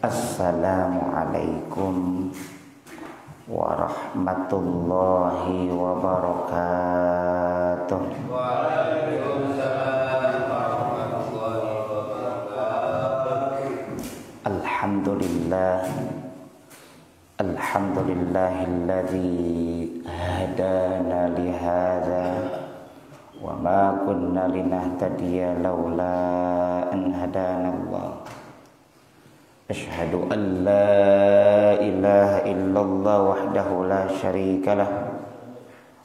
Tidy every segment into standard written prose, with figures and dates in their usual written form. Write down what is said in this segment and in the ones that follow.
Assalamualaikum warahmatullahi wabarakatuh. Waalaikumsalam warahmatullahi wabarakatuh. Alhamdulillahilladzi hadana lihadza wa ma kunna linahtadiya laula an hadanallah. Asyhadu an la ilaha illallah wahdahu la syarikalah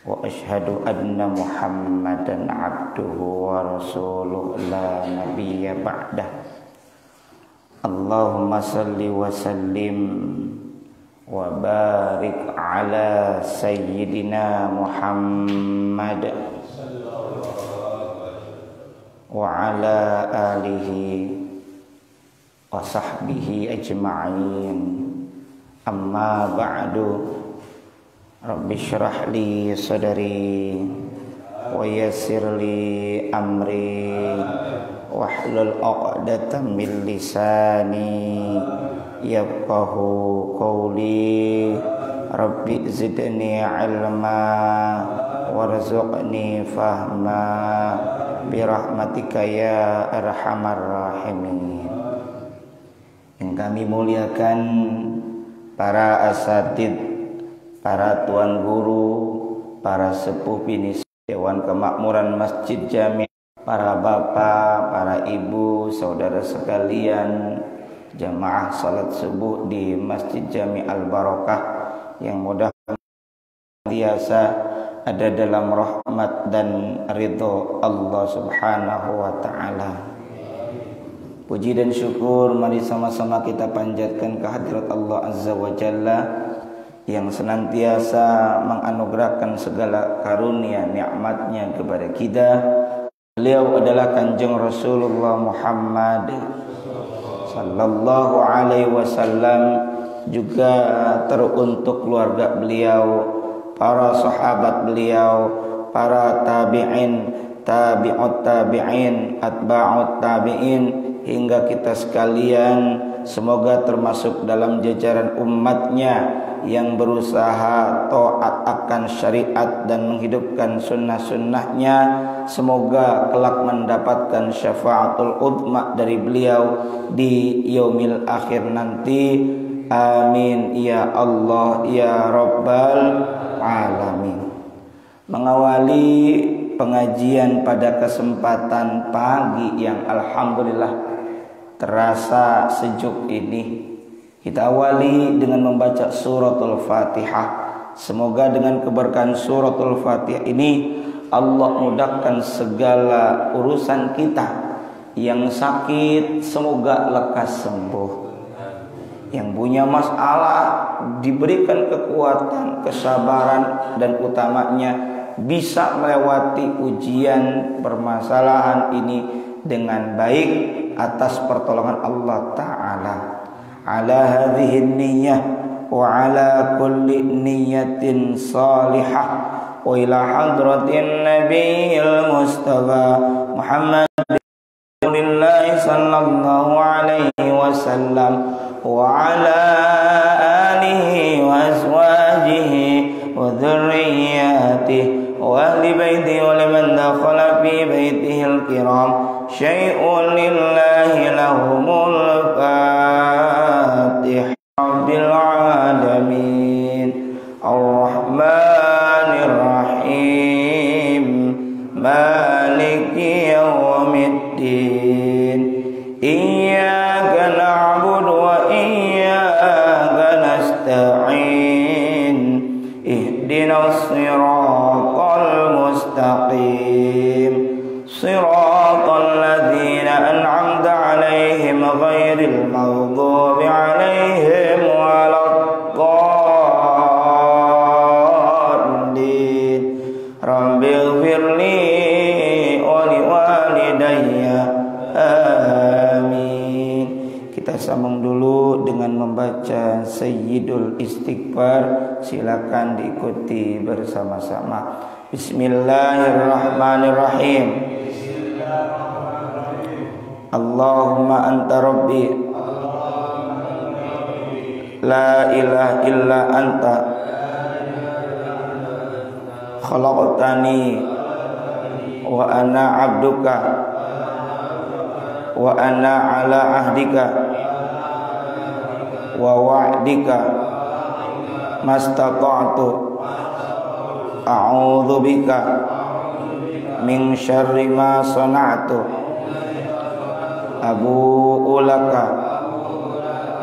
wa asyhadu anna Muhammadan abduhu wa rasuluh la nabiyya ba'dah. Allahumma salli wa sallim wa barik ala sayyidina Muhammad wa ala alihi wa sahbihi ajma'in. Amma ba'du. Rabbi syrah li sadri wa yassir li amri wahlul 'uqdatam min lisani yafqahu qawli. Rabbi zidni ilma warzuqni fahma birahmatika ya arhamar rahimin. Yang kami muliakan para asatid, para tuan guru, para sepuh bini Dewan Kemakmuran Masjid Jami, para bapak, para ibu, saudara sekalian, jamaah salat subuh di Masjid Jami Al-Barakah yang mudah-mudahan biasa ada dalam rahmat dan ridho Allah Subhanahu wa ta'ala. Puji dan syukur mari sama-sama kita panjatkan kehadirat Allah Azza wa Jalla yang senantiasa menganugerahkan segala karunia nikmatnya kepada kita. Beliau adalah Kanjeng Rasulullah Muhammad sallallahu alaihi wasallam, juga teruntuk keluarga beliau, para sahabat beliau, para tabi'in, tabi'ut tabi'in, atba'ut tabi'in, hingga kita sekalian. Semoga termasuk dalam jajaran umatnya yang berusaha taat akan syariat dan menghidupkan sunnah-sunnahnya. Semoga kelak mendapatkan syafaatul uzma dari beliau di yaumil akhir nanti. Amin ya Allah ya Rabbal alamin. Mengawali pengajian pada kesempatan pagi yang alhamdulillah terasa sejuk ini, kita awali dengan membaca suratul Fatihah. Semoga dengan keberkahan suratul Fatihah ini Allah mudahkan segala urusan kita. Yang sakit semoga lekas sembuh, yang punya masalah diberikan kekuatan, kesabaran, dan utamanya bisa melewati ujian permasalahan ini dengan baik atas pertolongan Allah Ta'ala. Ala hadhihi niyyah wa ala kulli niyyatin salihah wa ila hadratin nabiyil mustafa Muhammadin sallallahu alaihi wasallam wa ala alihi wa azwajihi wa dhurriyyatihi wa ahli baitihi wa liman dakhala fi baitihi al-kiram syai'un lillahi lahumul fatihah. Rabbil alamin ar-rahmanir rahim maliki yawmiddin iyyaka na'budu wa iyyaka nasta'in ihdinas siratal mustaqim siratal ladzina an'amta 'alaihim ghairil maghdubi 'alaihim waladdallin. Rabbighfirli wa liwalidayya. Amin. Kita sambung dulu dengan membaca Sayyidul Istighfar. Silakan diikuti bersama-sama. Bismillahirrahmanirrahim. Allahumma anta rabbi la ilaha illa anta khalaqtani wa ana abduka wa ana ala ahdika wa wa'dika mastata'tu a'udzu bika min syarri ma sana'tu abu'u laka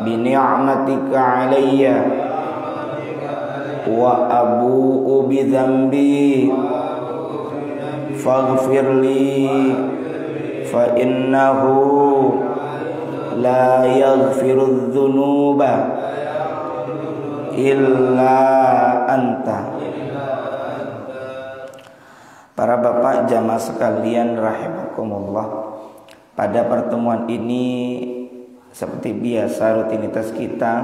bi ni'matika 'alayya wa abu'u bi dzambi faghfirli fa innahu la yaghfiru dzunuba illa anta. Para bapak jamaah sekalian rahimakumullah, pada pertemuan ini seperti biasa rutinitas kita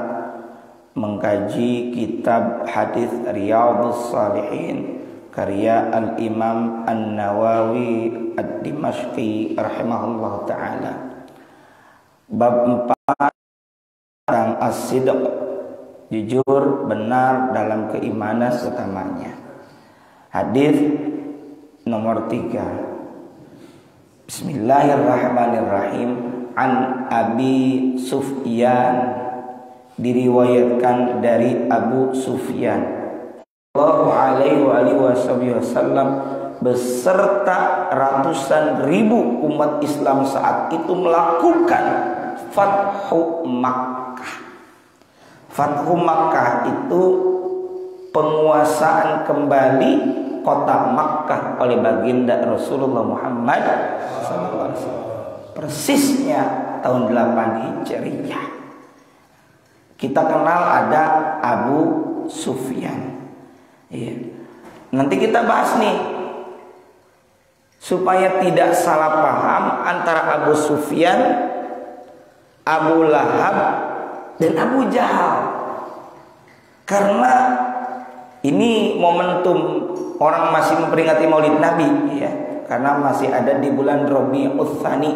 mengkaji kitab hadis Riyadhus Shalihin karya Al-Imam An-Nawawi Ad-Dimashqi rahimahullah ta'ala. Bab 4 tentang as-sidq, jujur benar dalam keimanan utamanya. Hadis nomor 3. Bismillahirrahmanirrahim. An Abi Sufyan, diriwayatkan dari Abu Sufyan sallallahu alaihi wasallam beserta ratusan ribu umat Islam saat itu melakukan Fathu Makkah. Fathu Makkah itu penguasaan kembali kota Makkah oleh baginda Rasulullah Muhammad SAW. Persisnya tahun 8 Hijriah. Kita kenal ada Abu Sufyan. Iya. Nanti kita bahas nih supaya tidak salah paham antara Abu Sufyan, Abu Lahab, dan Abu Jahal. Karena ini momentum orang masih memperingati Maulid Nabi, ya. Karena masih ada di bulan Rabiul Tsani,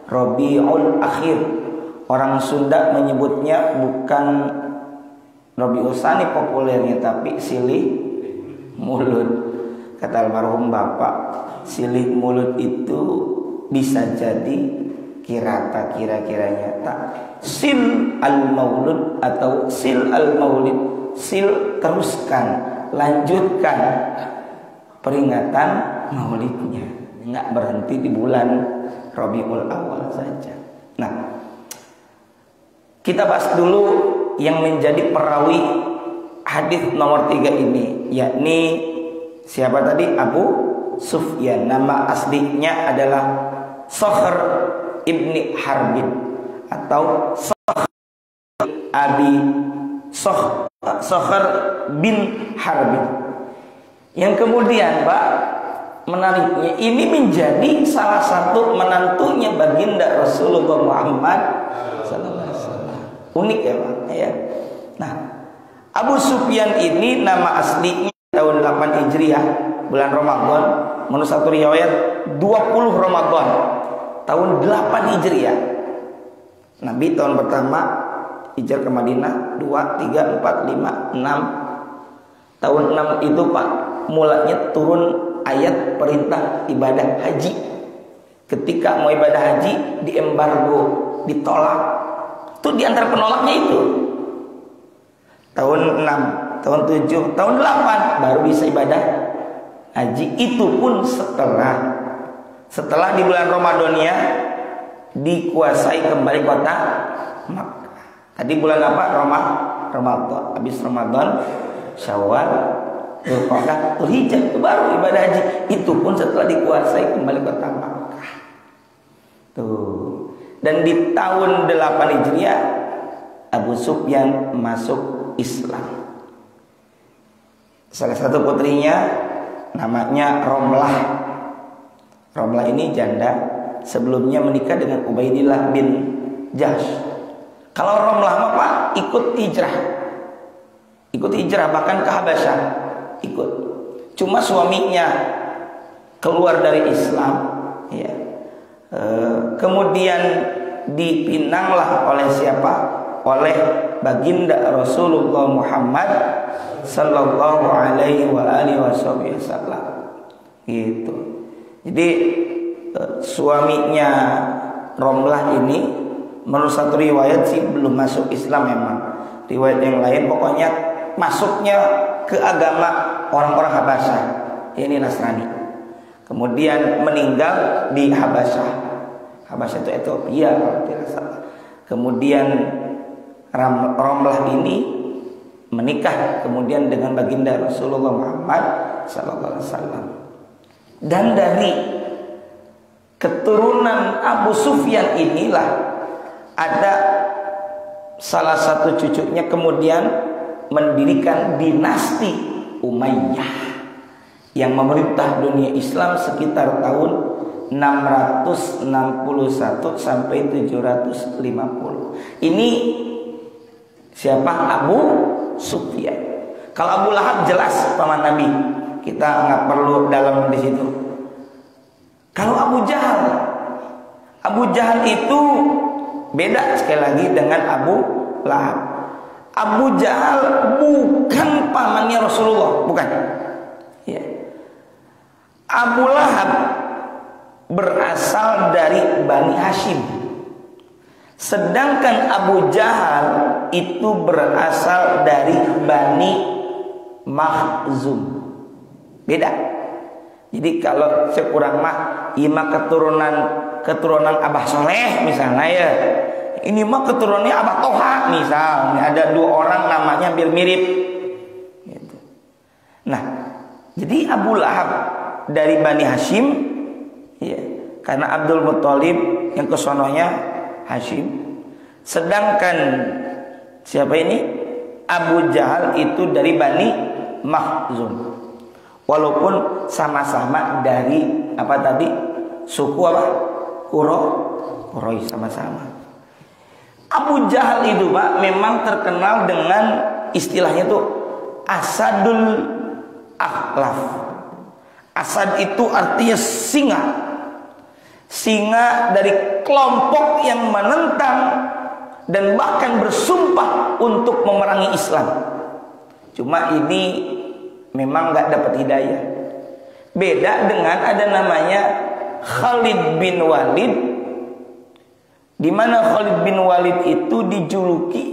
Rabiul Akhir. Orang Sunda menyebutnya bukan Rabiul Tsani populernya, tapi silih mulut. Kata almarhum bapak, silih mulut itu bisa jadi kira-kiranya tak sil al-maulud atau sil al-maulid. Sil teruskan, lanjutkan peringatan maulidnya, nggak berhenti di bulan Rabiul Awal saja. Nah, kita bahas dulu yang menjadi perawi hadis nomor 3 ini, yakni siapa tadi? Abu Sufyan. Nama aslinya adalah Sakhr ibni Harbin atau Sakhr bin Harbin. Yang kemudian Pak, menariknya ini menjadi salah satu menantunya baginda Rasulullah Muhammad SAW. Unik ya Pak ya. Nah, Abu Sufyan ini nama aslinya tahun 8 Hijriah, bulan Ramadan. Menurut satu riwayat 20 Ramadan tahun 8 Hijriah. Nabi tahun pertama hijrah ke Madinah 2, 3, 4, 5, 6. Tahun 6 itu Pak, mulanya turun ayat perintah ibadah haji. Ketika mau ibadah haji diembargo, ditolak. Itu diantara penolaknya itu. Tahun 6, tahun 7, tahun 8 baru bisa ibadah haji. Itu pun setelah di bulan Ramadannya dikuasai kembali kota Makkah. Tadi bulan apa? Ramadan. Habis Ramadan, Syawal, Dzulqa'dah, Dzulhijjah itu baru ibadah haji. Itu pun setelah dikuasai kembali kota Makkah. Tuh. Dan di tahun 8 Hijriah Abu Sufyan masuk Islam. Salah satu putrinya namanya Romlah. Romlah ini janda. Sebelumnya menikah dengan Ubaidillah bin Jahsh. Kalau Romlah mah Pak ikut hijrah bahkan ke Habasyah ikut. Cuma suaminya keluar dari Islam, ya. Kemudian dipinanglah oleh siapa? Oleh baginda Rasulullah Muhammad sallallahu alaihi wa alihi wasallam. Gitu. Jadi suaminya Romlah ini menurut satu riwayat sih belum masuk Islam memang. Riwayat yang lain pokoknya masuknya ke agama orang-orang Habasyah, ini Nasrani. Kemudian meninggal di Habasyah. Habasyah itu Ethiopia kalau tidak salah. Kemudian Romlah ini menikah kemudian dengan baginda Rasulullah Muhammad sallallahu alaihi wasallam. Dan dari keturunan Abu Sufyan inilah ada salah satu cucunya kemudian mendirikan dinasti Umayyah yang memerintah dunia Islam sekitar tahun 661 sampai 750. Ini siapa? Abu Sufyan. Kalau Abu Lahab jelas paman Nabi, kita nggak perlu dalam di situ. Kalau Abu Jahal itu beda sekali lagi dengan Abu Lahab. Abu Jahal bukan pamannya Rasulullah, bukan. Ya. Abu Lahab berasal dari Bani Hashim. Sedangkan Abu Jahal itu berasal dari Bani Makhzum. Beda. Jadi kalau sekurang mah ima keturunan Abah Soleh misalnya ya. Ini mah keturunannya Abah Toha misalnya. Ada dua orang namanya hampir mirip. Gitu. Nah, jadi Abu Lahab dari Bani Hashim, ya, karena Abdul Muthalib yang kesononya Hashim. Sedangkan siapa ini? Abu Jahal itu dari Bani Makhzum. Walaupun sama-sama dari apa tadi? Suku apa? Quraisy sama-sama. Abu Jahal itu Pak memang terkenal dengan istilahnya tuh Asadul Akhlaf. Asad itu artinya singa. Singa dari kelompok yang menentang dan bahkan bersumpah untuk memerangi Islam. Cuma ini memang nggak dapat hidayah. Beda dengan ada namanya Khalid bin Walid, di mana Khalid bin Walid itu dijuluki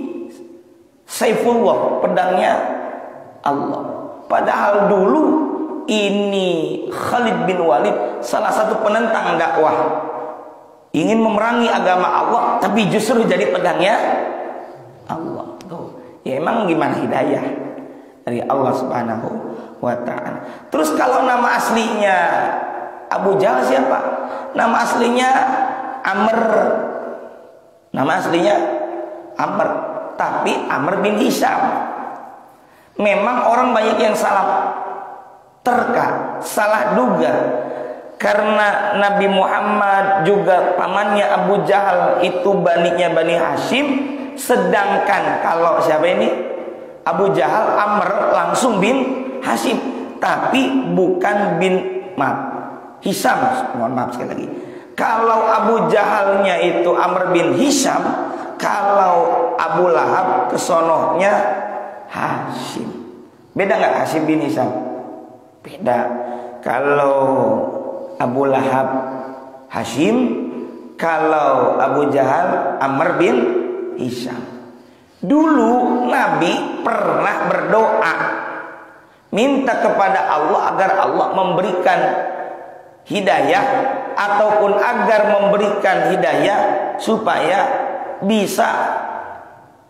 Saifullah, pedangnya Allah. Padahal dulu ini Khalid bin Walid salah satu penentang dakwah, ingin memerangi agama Allah, tapi justru jadi pedangnya Allah. Tuh, ya emang gimana hidayah dari Allah Subhanahu wa ta'ala. Terus kalau nama aslinya Abu Jahal siapa? Nama aslinya Amr. Nama aslinya Amr, tapi Amr bin Hisham. Memang orang banyak yang salah duga karena Nabi Muhammad juga pamannya Abu Jahal itu baninya Bani Hashim, sedangkan kalau siapa ini Abu Jahal Amr langsung bin Hashim, tapi bukan bin Hisham. Mohon maaf sekali lagi. Kalau Abu Jahalnya itu Amr bin Hisham, kalau Abu Lahab kesonohnya Hashim. Beda nggak Hashim bin Hisham? Beda. Kalau Abu Lahab Hashim, kalau Abu Jahal Amr bin Hisham. Dulu Nabi pernah berdoa minta kepada Allah agar Allah memberikan hidayah ataupun agar memberikan hidayah supaya bisa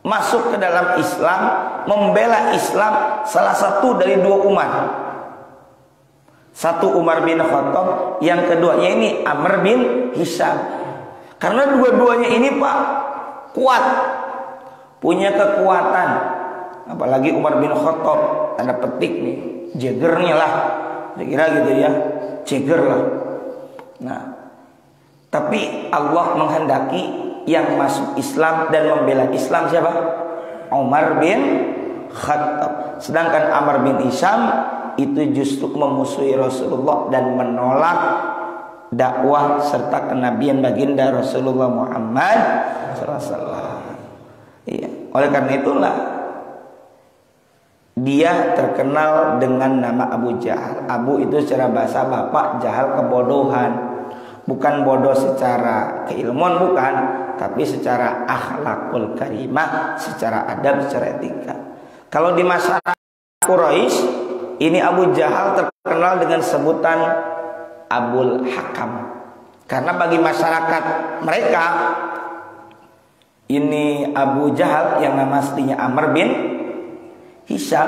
masuk ke dalam Islam, membela Islam salah satu dari dua umat. Satu Umar bin Khattab, yang keduanya ini Amr bin Hisham. Karena dua-duanya ini Pak kuat, punya kekuatan. Apalagi Umar bin Khattab, tanda petik nih, jegernya lah, kira gitu ya, jeger lah. Nah, tapi Allah menghendaki yang masuk Islam dan membela Islam siapa? Umar bin Khattab. Sedangkan Amr bin Hisham itu justru memusuhi Rasulullah dan menolak dakwah serta kenabian baginda Rasulullah Muhammad SAW. Iya. Oleh karena itulah dia terkenal dengan nama Abu Jahal. Abu itu secara bahasa bapak, Jahal kebodohan. Bukan bodoh secara keilmuan, bukan, tapi secara akhlakul karimah, secara adab, secara etika. Kalau di masyarakat Quraisy, ini Abu Jahal terkenal dengan sebutan Abul Hakam. Karena bagi masyarakat mereka, ini Abu Jahal yang nama aslinya Amr bin Hisham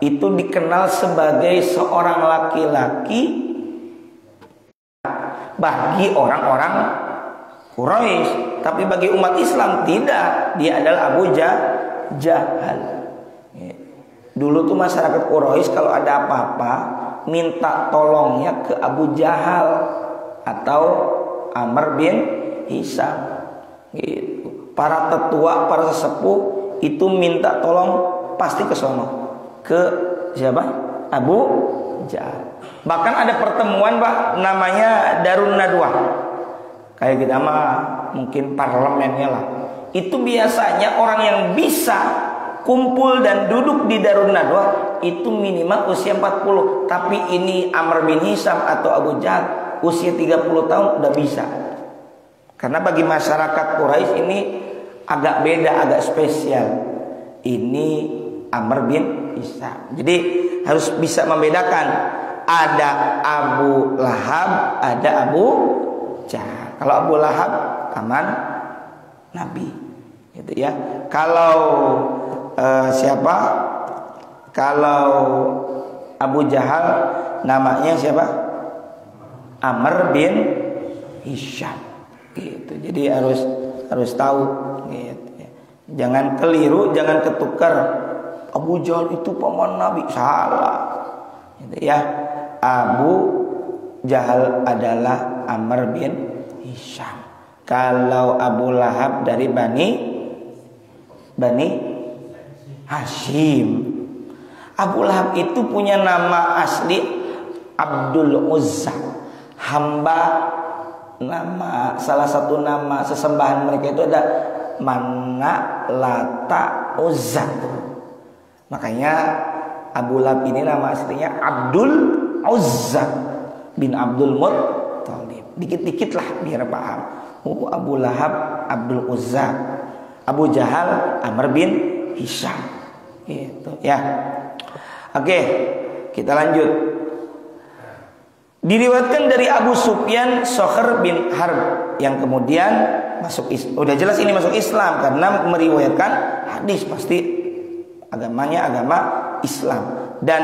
itu dikenal sebagai seorang laki-laki bagi orang-orang Quraisy, tapi bagi umat Islam tidak. Dia adalah Abu Jahal. Dulu tuh masyarakat Quraisy kalau ada apa-apa minta tolongnya ke Abu Jahal atau Amr bin Hisham. Gitu. Para tetua, para sesepuh itu minta tolong pasti ke sono, ke siapa? Abu Jahal. Bahkan ada pertemuan Pak, namanya Darun Nadwah. Kayak kita mah mungkin parlemennya lah. Itu biasanya orang yang bisa kumpul dan duduk di Darun Nadwah itu minimal usia 40. Tapi ini Amr bin Hisham atau Abu Jahal usia 30 tahun udah bisa. Karena bagi masyarakat Quraisy ini agak beda, agak spesial. Ini Amr bin Hisham. Jadi harus bisa membedakan. Ada Abu Lahab, ada Abu Jahal. Kalau Abu Lahab paman Nabi, gitu ya. Kalau siapa? Kalau Abu Jahal namanya siapa? Amr bin Hisham. Gitu. Jadi harus tahu. Gitu ya. Jangan keliru, jangan ketukar. Abu Jahal itu paman Nabi, salah. Gitu ya. Abu Jahal adalah Amr bin Hisham. Kalau Abu Lahab dari Bani Hashim. Abu Lahab itu punya nama asli Abdul Uzza. Hamba, nama salah satu nama sesembahan mereka itu ada Mana, Lata, Uzza. Makanya Abu Lahab ini nama aslinya Abdul Uzza bin Abdul Muttalib. Dikit-dikit lah biar paham. Oh, Abu Lahab Abdul Uzza, Abu Jahal Amr bin Hisham. Gitu ya. Oke, kita lanjut. Diriwayatkan dari Abu Sufyan Sokhr bin Harb yang kemudian masuk Islam. Udah jelas ini masuk Islam karena meriwayatkan hadis, pasti agamanya agama Islam. Dan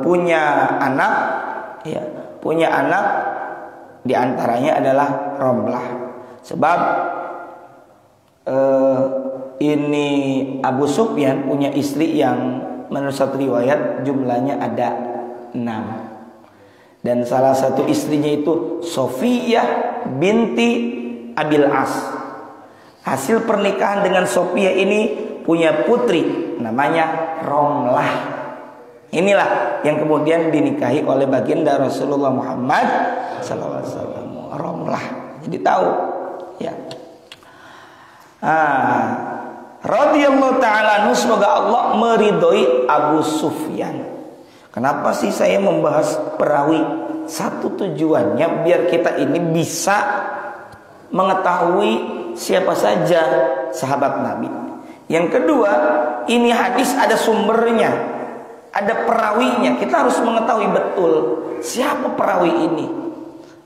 punya anak, ya, punya anak diantaranya adalah Romlah. Sebab ini Abu Sufyan punya istri yang menurut satu riwayat jumlahnya ada 6. Dan salah satu istrinya itu Sofiyah binti Abil As. Hasil pernikahan dengan Sofiyah ini punya putri namanya Romlah. Inilah yang kemudian dinikahi oleh baginda Rasulullah Muhammad SAW. Romlah. Jadi tahu, ya. Radhiyallahu ta'ala anhu, semoga Allah meridhoi Abu Sufyan. Kenapa sih saya membahas perawi? Satu tujuannya biar kita ini bisa mengetahui siapa saja sahabat Nabi. Yang kedua, ini hadis ada sumbernya, ada perawinya. Kita harus mengetahui betul siapa perawi ini.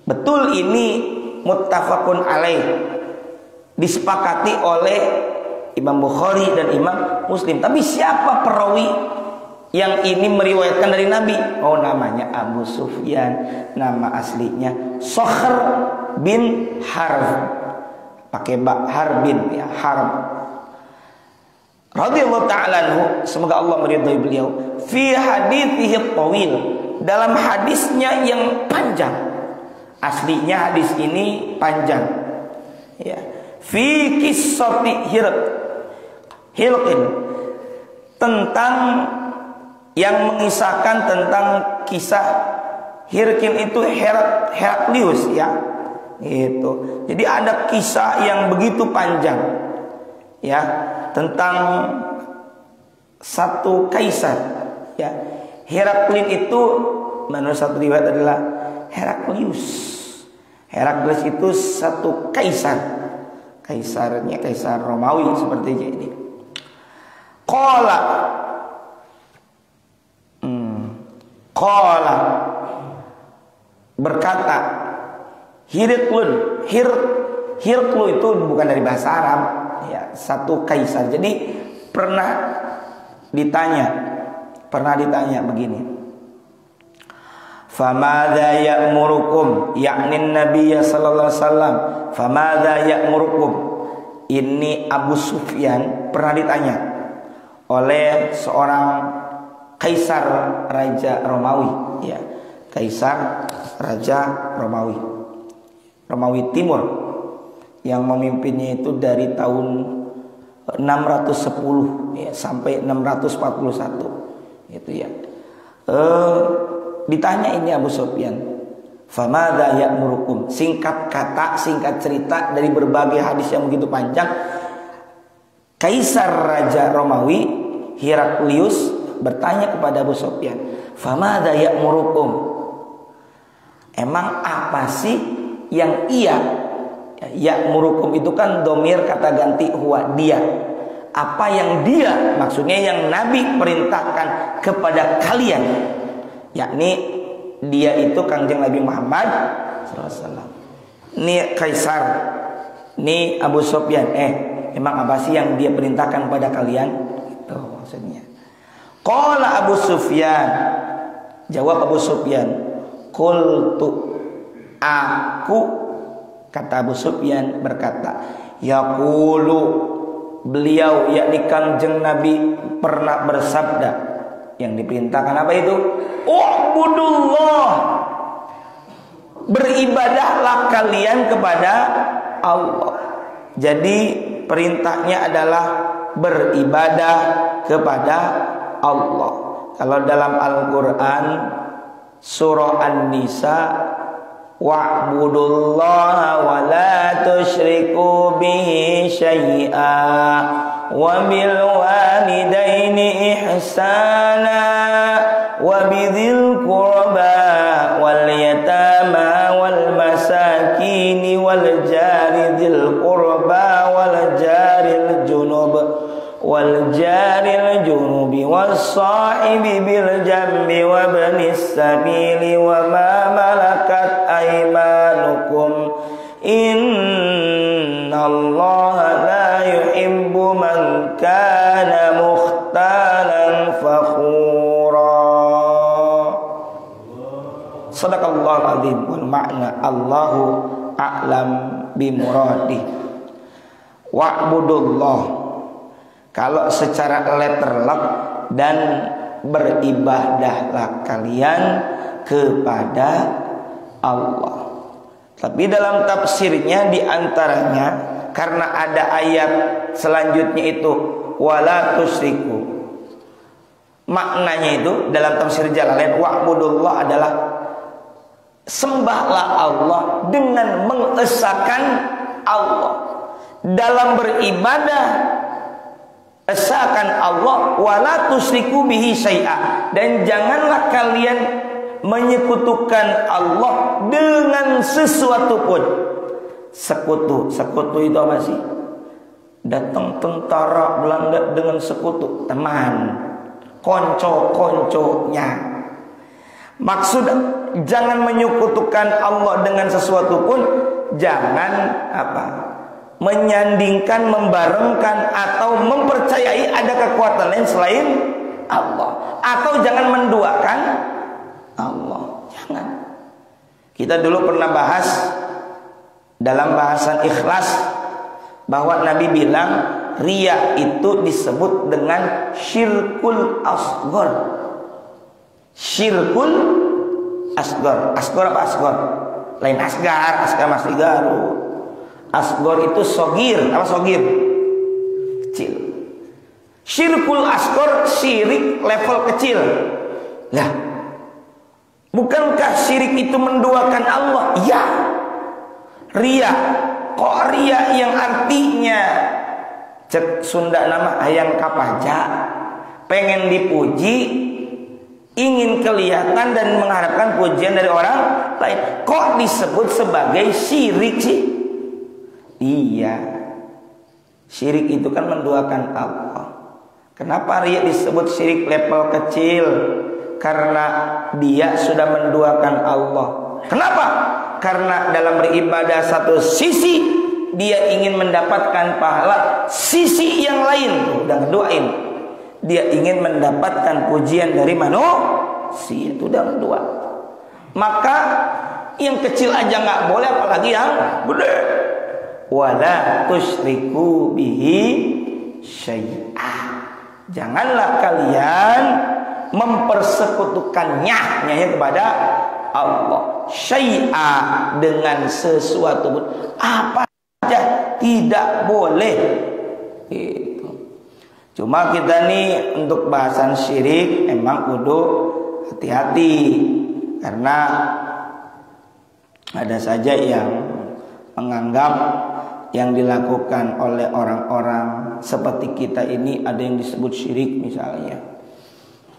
Betul ini muttafaqun alaih, disepakati oleh Imam Bukhari dan Imam Muslim. Tapi siapa perawi yang ini meriwayatkan dari Nabi? Oh, namanya Abu Sufyan. Nama aslinya Sokhr bin Harb. Pakai bak Harbin, ya, Harb. Radhiyallahu ta'ala anhu, semoga Allah meridhai beliau. Fi hadithihi tawil, dalam hadisnya yang panjang. Aslinya hadis ini panjang. Ya. Fi qissati Hilqin, tentang yang mengisahkan tentang kisah Hirqil itu Heraklius ya. Itu. Jadi ada kisah yang begitu panjang ya tentang satu kaisar ya. Heraklius itu menurut satu riwayat adalah Heraklius. Heraklius itu satu kaisar. Kaisarnya kaisar Romawi seperti ini. Qala berkata Hirqlu itu bukan dari bahasa Arab ya, satu kaisar. Jadi pernah ditanya begini. Famadza ya'murukum, yakni Nabi sallallahu alaihi wasallam. Famadza ya'murukum. Ini Abu Sufyan pernah ditanya oleh seorang kaisar raja Romawi ya. Kaisar raja Romawi Timur yang memimpinnya itu dari tahun 610 ya, sampai 641 itu ya. Ditanya ini Abu Sufyan, famadza ya'murukum, singkat kata, singkat cerita dari berbagai hadis yang begitu panjang. Kaisar raja Romawi Heraklius bertanya kepada Abu Sufyan, famadza ya'murukum, emang apa sih yang ya'murukum itu kan domir kata ganti huwa, dia. Apa yang dia, maksudnya yang Nabi perintahkan kepada kalian, yakni dia itu Kangjeng Nabi Muhammad SAW. Ini kaisar, ini Abu Sufyan, emang apa sih yang dia perintahkan kepada kalian? Itu maksudnya. Qala Abu Sufyan, jawab Abu Sufyan, qultu, aku, kata Abu Sufyan berkata, yaqulu, beliau yakni Kangjeng Nabi pernah bersabda, yang diperintahkan apa itu? U'budullah, beribadahlah kalian kepada Allah. Jadi perintahnya adalah beribadah kepada Allah. Kalau dalam Al-Quran surah An-Nisa, wa'budullaha wa la tusyriku bihi syai'a wa bil walidaini ihsana wa bidzil qurba wal yatama wal masakin wal jari dzil qurba wal jaril junub was sahibi bil jambi wa ibnis sabili wa ma malakat aymanukum innallaha la yuhibbu man kana mukhtalan fakhura. Sadaqallahul azim wal ma'na Allahu a'lam bimuradih. Wa'budullah, kalau secara letterlock, dan beribadahlah kalian kepada Allah. Tapi dalam tafsirnya diantaranya, karena ada ayat selanjutnya itu wala tusyriku, maknanya itu dalam tafsir Jalalain, wa'budullah adalah sembahlah Allah dengan mengesahkan Allah dalam beribadah. Esakan Allah, wala tusyriku bihi syai'a, dan janganlah kalian menyekutukan Allah dengan sesuatu pun. Sekutu itu apa sih? Datang tentara Belanda dengan sekutu, teman, konco-konconya. Maksud jangan menyekutukan Allah dengan sesuatu pun, jangan menyandingkan, membarengkan, atau mempercayai ada kekuatan lain selain Allah, atau jangan menduakan Allah. Jangan. Kita dulu pernah bahas dalam bahasan ikhlas bahwa Nabi bilang riya itu disebut dengan syirkul asghar. Syirkul asghar. Asghar apa asghar? Lain asgar, asgar masih garu. Asghar itu sogir. Apa sogir? Kecil. Syirkul asghar, syirik level kecil. Lah, Bukankah syirik itu menduakan Allah? Ya. Ria. Kok ria yang artinya cek Sunda nama hayang kapaja, pengen dipuji, ingin kelihatan dan mengharapkan pujian dari orang lain, kok disebut sebagai syirik sih? Iya, syirik itu kan menduakan Allah. Kenapa ria disebut syirik level kecil? Karena dia sudah menduakan Allah. Kenapa? Karena dalam beribadah satu sisi dia ingin mendapatkan pahala, sisi yang lain udah ngeduain, dia ingin mendapatkan pujian dari manusia, itu udah kedua. Maka yang kecil aja nggak boleh, apalagi yang gede. Wala tusyriku bihi syai'ah. Janganlah kalian mempersekutukannya kepada Allah, syai'ah, dengan sesuatu pun, apa aja tidak boleh gitu. Cuma kita nih untuk bahasan syirik emang kudu hati-hati, karena ada saja yang menganggap yang dilakukan oleh orang-orang seperti kita ini ada yang disebut syirik.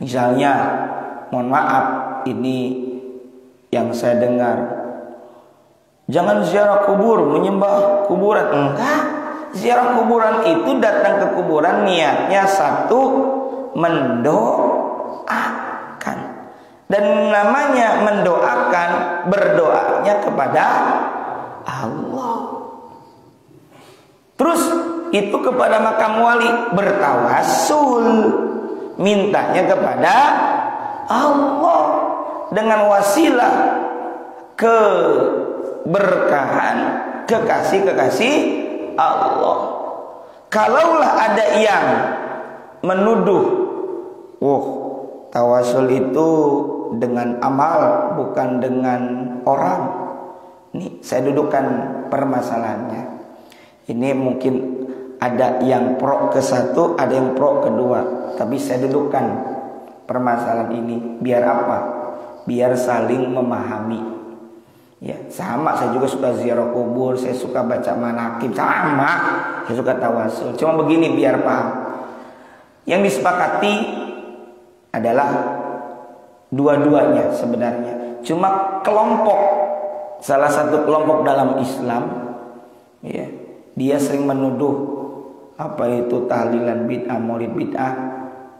Misalnya mohon maaf, ini yang saya dengar, jangan ziarah kubur, menyembah kuburan. Enggak, ziarah kuburan itu datang ke kuburan niatnya satu, mendoakan. Dan namanya mendoakan, berdoanya kepada Allah. Terus itu kepada makam wali, bertawassul, mintanya kepada Allah dengan wasilah keberkahan, kekasih Allah. Kalaulah ada yang menuduh, tawasul itu dengan amal, bukan dengan orang. Nih saya dudukkan permasalahannya. Ini mungkin ada yang pro ke satu, ada yang pro kedua, tapi saya dudukkan permasalahan ini biar apa? Biar saling memahami. Ya, sama, saya juga suka ziarah kubur, saya suka baca manaqib, sama, saya suka tawasul. Cuma begini biar paham. Yang disepakati adalah dua-duanya sebenarnya. Cuma kelompok, salah satu kelompok dalam Islam, ya, dia sering menuduh apa itu tahlilan bid'ah, maulid bid'ah.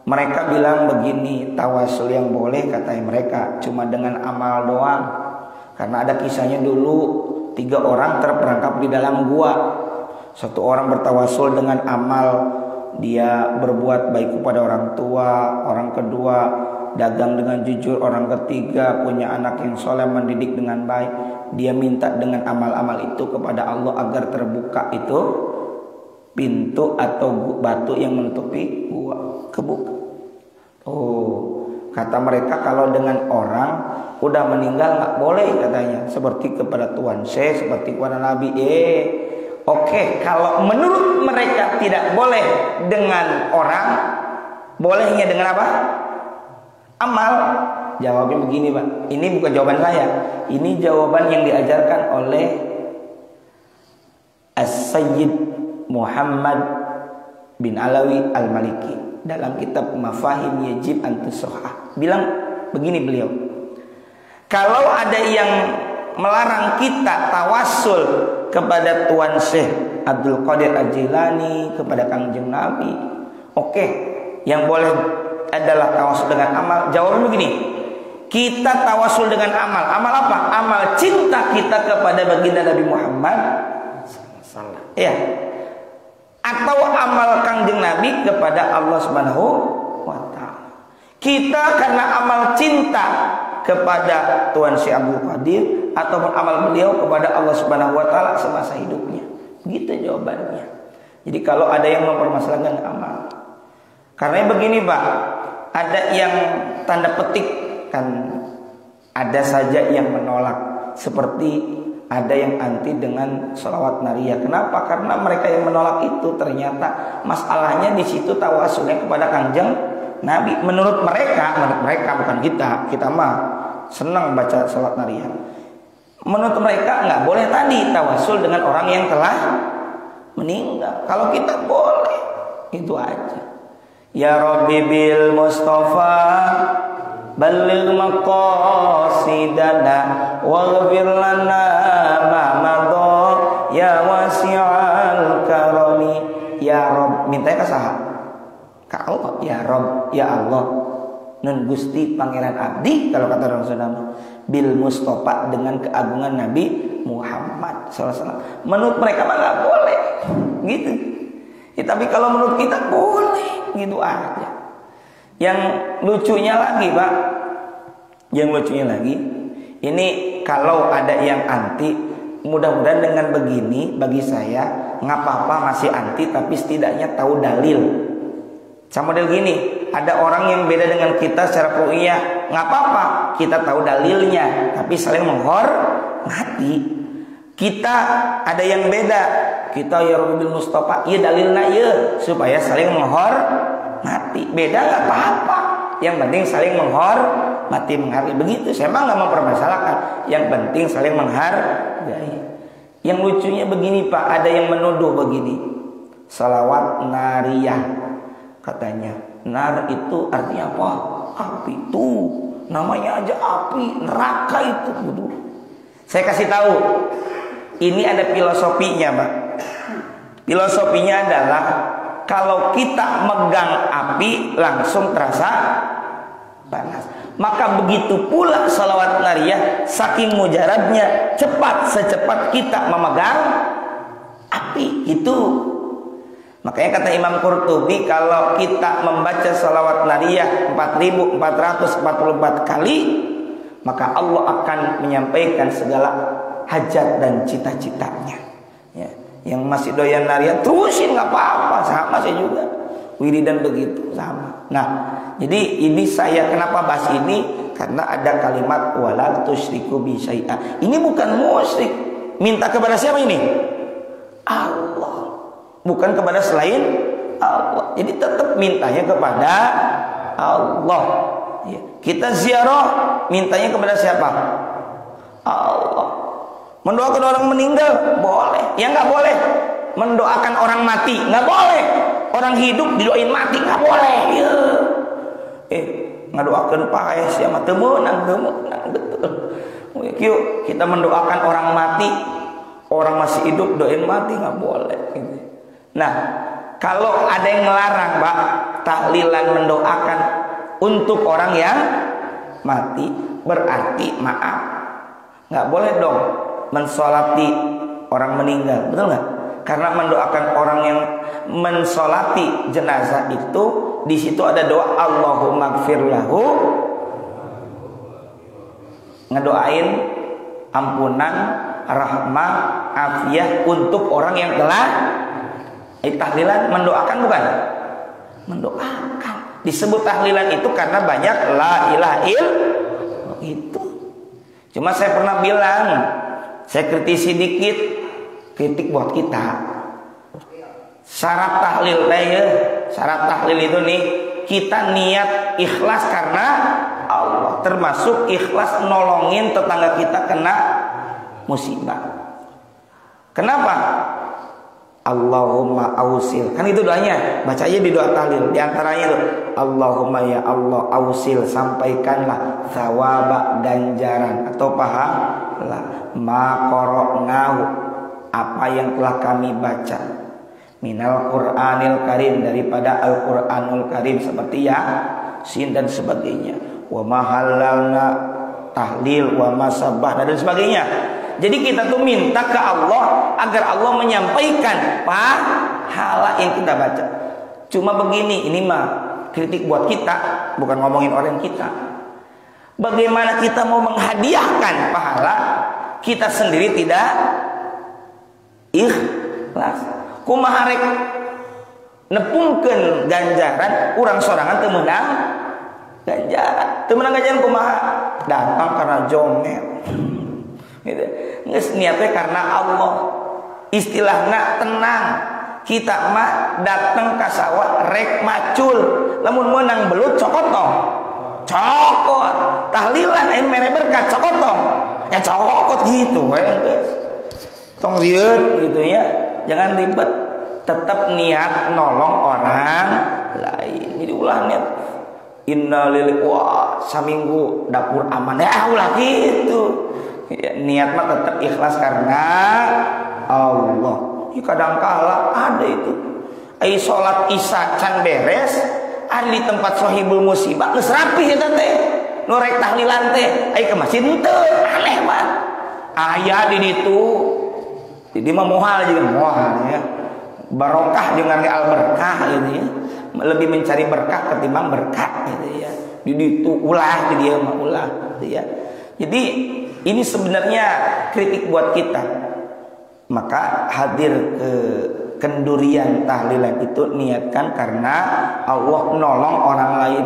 Mereka bilang begini, tawasul yang boleh katanya mereka cuma dengan amal doang. Karena ada kisahnya dulu 3 orang terperangkap di dalam gua. Satu orang bertawasul dengan amal, dia berbuat baik kepada orang tua, orang kedua dagang dengan jujur, orang ketiga punya anak yang soleh, mendidik dengan baik. Dia minta dengan amal-amal itu kepada Allah agar terbuka itu pintu atau batu yang menutupi gua, kebuka. Kata mereka kalau dengan orang udah meninggal nggak boleh katanya, seperti kepada Tuhan Syekh, seperti kepada Nabi. Oke, kalau menurut mereka tidak boleh dengan orang, bolehnya dengan apa? Amal. Jawabnya begini, Pak. Ini bukan jawaban saya. Ini jawaban yang diajarkan oleh As-Sayyid Muhammad bin Alawi Al-Maliki dalam kitab Mafahim Yajib Antusohah. Bilang begini beliau, kalau ada yang melarang kita tawasul kepada Tuan Syekh Abdul Qadir Al-Jilani, kepada Kangjeng Nabi, oke, yang boleh adalah tawasul dengan amal. Jawabnya begini, kita tawasul dengan amal. Amal apa? Amal cinta kita kepada baginda Nabi Muhammad SAW. Ya. Atau amal Kangjeng Nabi kepada Allah Subhanahu wa ta'ala. Kita karena amal cinta kepada Tuan Syekh Abdul Qadir ataupun amal beliau kepada Allah Subhanahu wa ta'ala semasa hidupnya. Begitu jawabannya. Jadi kalau ada yang mempermasalahkan amal, karena begini Pak, ada yang tanda petik kan, ada saja yang menolak, seperti ada yang anti dengan sholawat nariyah. Kenapa? Karena mereka yang menolak itu ternyata masalahnya di situ tawasulnya kepada Kangjeng Nabi. Menurut mereka bukan kita mah senang baca salat nariyah. Menurut mereka nggak boleh tadi tawasul dengan orang yang telah meninggal. Kalau kita boleh, itu aja. Ya Rabbi bil Mustafa balligh maqasidana waghfir lana ma madha ya wasi'al karami. Ya Rabb, mintanya ke saha? Ka Allah. Ya Rabb, ya Allah, nun Gusti pangeran abdi, kalau kata Rasulullah, bil Mustafa dengan keagungan Nabi Muhammad SAW. Menurut mereka mah nggak boleh, gitu. Ya, tapi kalau menurut kita boleh, gitu aja. Yang lucunya lagi, Pak, ini kalau ada yang anti, mudah-mudahan dengan begini bagi saya nggak apa-apa masih anti, tapi setidaknya tahu dalil. Sama model gini, ada orang yang beda dengan kita secara ru'iyah, nggak apa-apa, kita tahu dalilnya, tapi saling menghormati. Kita ada yang beda, kita ya Rabbil Mustafa, iya dalilnya iya, supaya saling menghormati. Beda nggak apa-apa, yang penting saling menghormati, menghargai. Begitu, saya mah nggak mempermasalahkan, yang penting saling menghargai. Yang lucunya begini Pak, ada yang menuduh begini, salawat nariyah. Katanya, nar itu artinya apa? Api. Tuh, namanya aja api, neraka itu. Saya kasih tahu, ini ada filosofinya, Pak. Filosofinya adalah kalau kita megang api langsung terasa panas. Maka begitu pula salawat nariyah, saking mujarabnya, secepat kita memegang api itu. Makanya kata Imam Qurtubi, kalau kita membaca salawat nariyah 4444 kali, maka Allah akan menyampaikan segala hajat dan cita-citanya. Ya. Yang masih doyan nariyah, terusin nggak apa-apa, sama saya juga. Wiridan begitu sama. Nah, jadi ini saya kenapa bahas ini? Karena ada kalimat wala tusyriku bi syai'a. Ini bukan musyrik. Minta kepada siapa ini? Allah. Bukan kepada selain Allah. Jadi tetap mintanya kepada Allah. Ya. Kita ziarah mintanya kepada siapa? Allah. Mendoakan orang meninggal boleh. Ya nggak boleh. Mendoakan orang mati nggak boleh. Orang hidup didoain mati nggak boleh. Ya. Ngadoakan pae siapa temenang betul. Yuk kita mendoakan orang mati, orang masih hidup doain mati nggak boleh. Gitu. Nah, kalau ada yang melarang, Pak, tahlilan mendoakan untuk orang yang mati, berarti maaf, nggak boleh dong mensolati orang meninggal, betul nggak? Karena mendoakan orang yang mensolati jenazah itu, di situ ada doa Allahumma gfir lahu, ngedoain ampunan, rahmah, afiyah untuk orang yang telah tahlilan. Mendoakan bukan? Mendoakan. Disebut tahlilan itu karena banyak la ilaha illallah itu. Cuma saya pernah bilang, saya kritisi dikit, kritik buat kita. Syarat tahlil syarat tahlil itu nih, kita niat ikhlas karena Allah, termasuk ikhlas nolongin tetangga kita kena musibah. Kenapa? Allahumma ausil, kan itu doanya, baca aja di doa tahlil. Di antaranya itu Allahumma ya Allah ausil, sampaikanlah thawaba ganjaran atau pahala ma qara'nahu, apa yang telah kami baca, minal Qur'anil Karim, daripada Al-Qur'anul Karim, seperti Yasin dan sebagainya, wa mahallalna tahlil wa masabah dan sebagainya. Jadi kita tuh minta ke Allah agar Allah menyampaikan pahala yang kita baca. Cuma begini, ini mah kritik buat kita, bukan ngomongin orang kita. Bagaimana kita mau menghadiahkan pahala, kita sendiri tidak ikhlas. Kumaha rek nepungkeun ganjaran, urang sorangan teu meunang ganjaran. Teu meunang ganjaran kumaha? Datang karena jomet. Gitu. Nges niatnya karena Allah. Istilahna tenang. Kita mah datang ke sawah rek macul, lamun menang belut cokotong. cokot. Tahlilan aing mere berkat cokotong. Ya cokot gitu tong rieut gitu ya. Jangan ribet. Tetap niat nolong orang lain. Jadi ulah niat innalillahi wah saminggu dapur aman ya ulah gitu. Ya, niat mah tetap ikhlas karena Allah. Ya, kadang kala ada itu. Ai salat isya can beres, ada di tempat sohibul musibah geus rapih eta teh. Nu rek tahlilan teh, ai ke masjid henteu, aneh banget. Aya di ditu. Jadi mah moal juga moal ya. Barokah dengan al berkah gitu ya. Lebih mencari berkah ketimbang berkah gitu ya. Di ditu ulah di dia mah ulah gitu ya. Jadi ini sebenarnya kritik buat kita. Maka hadir ke kendurian tahlilan itu niatkan karena Allah nolong orang lain.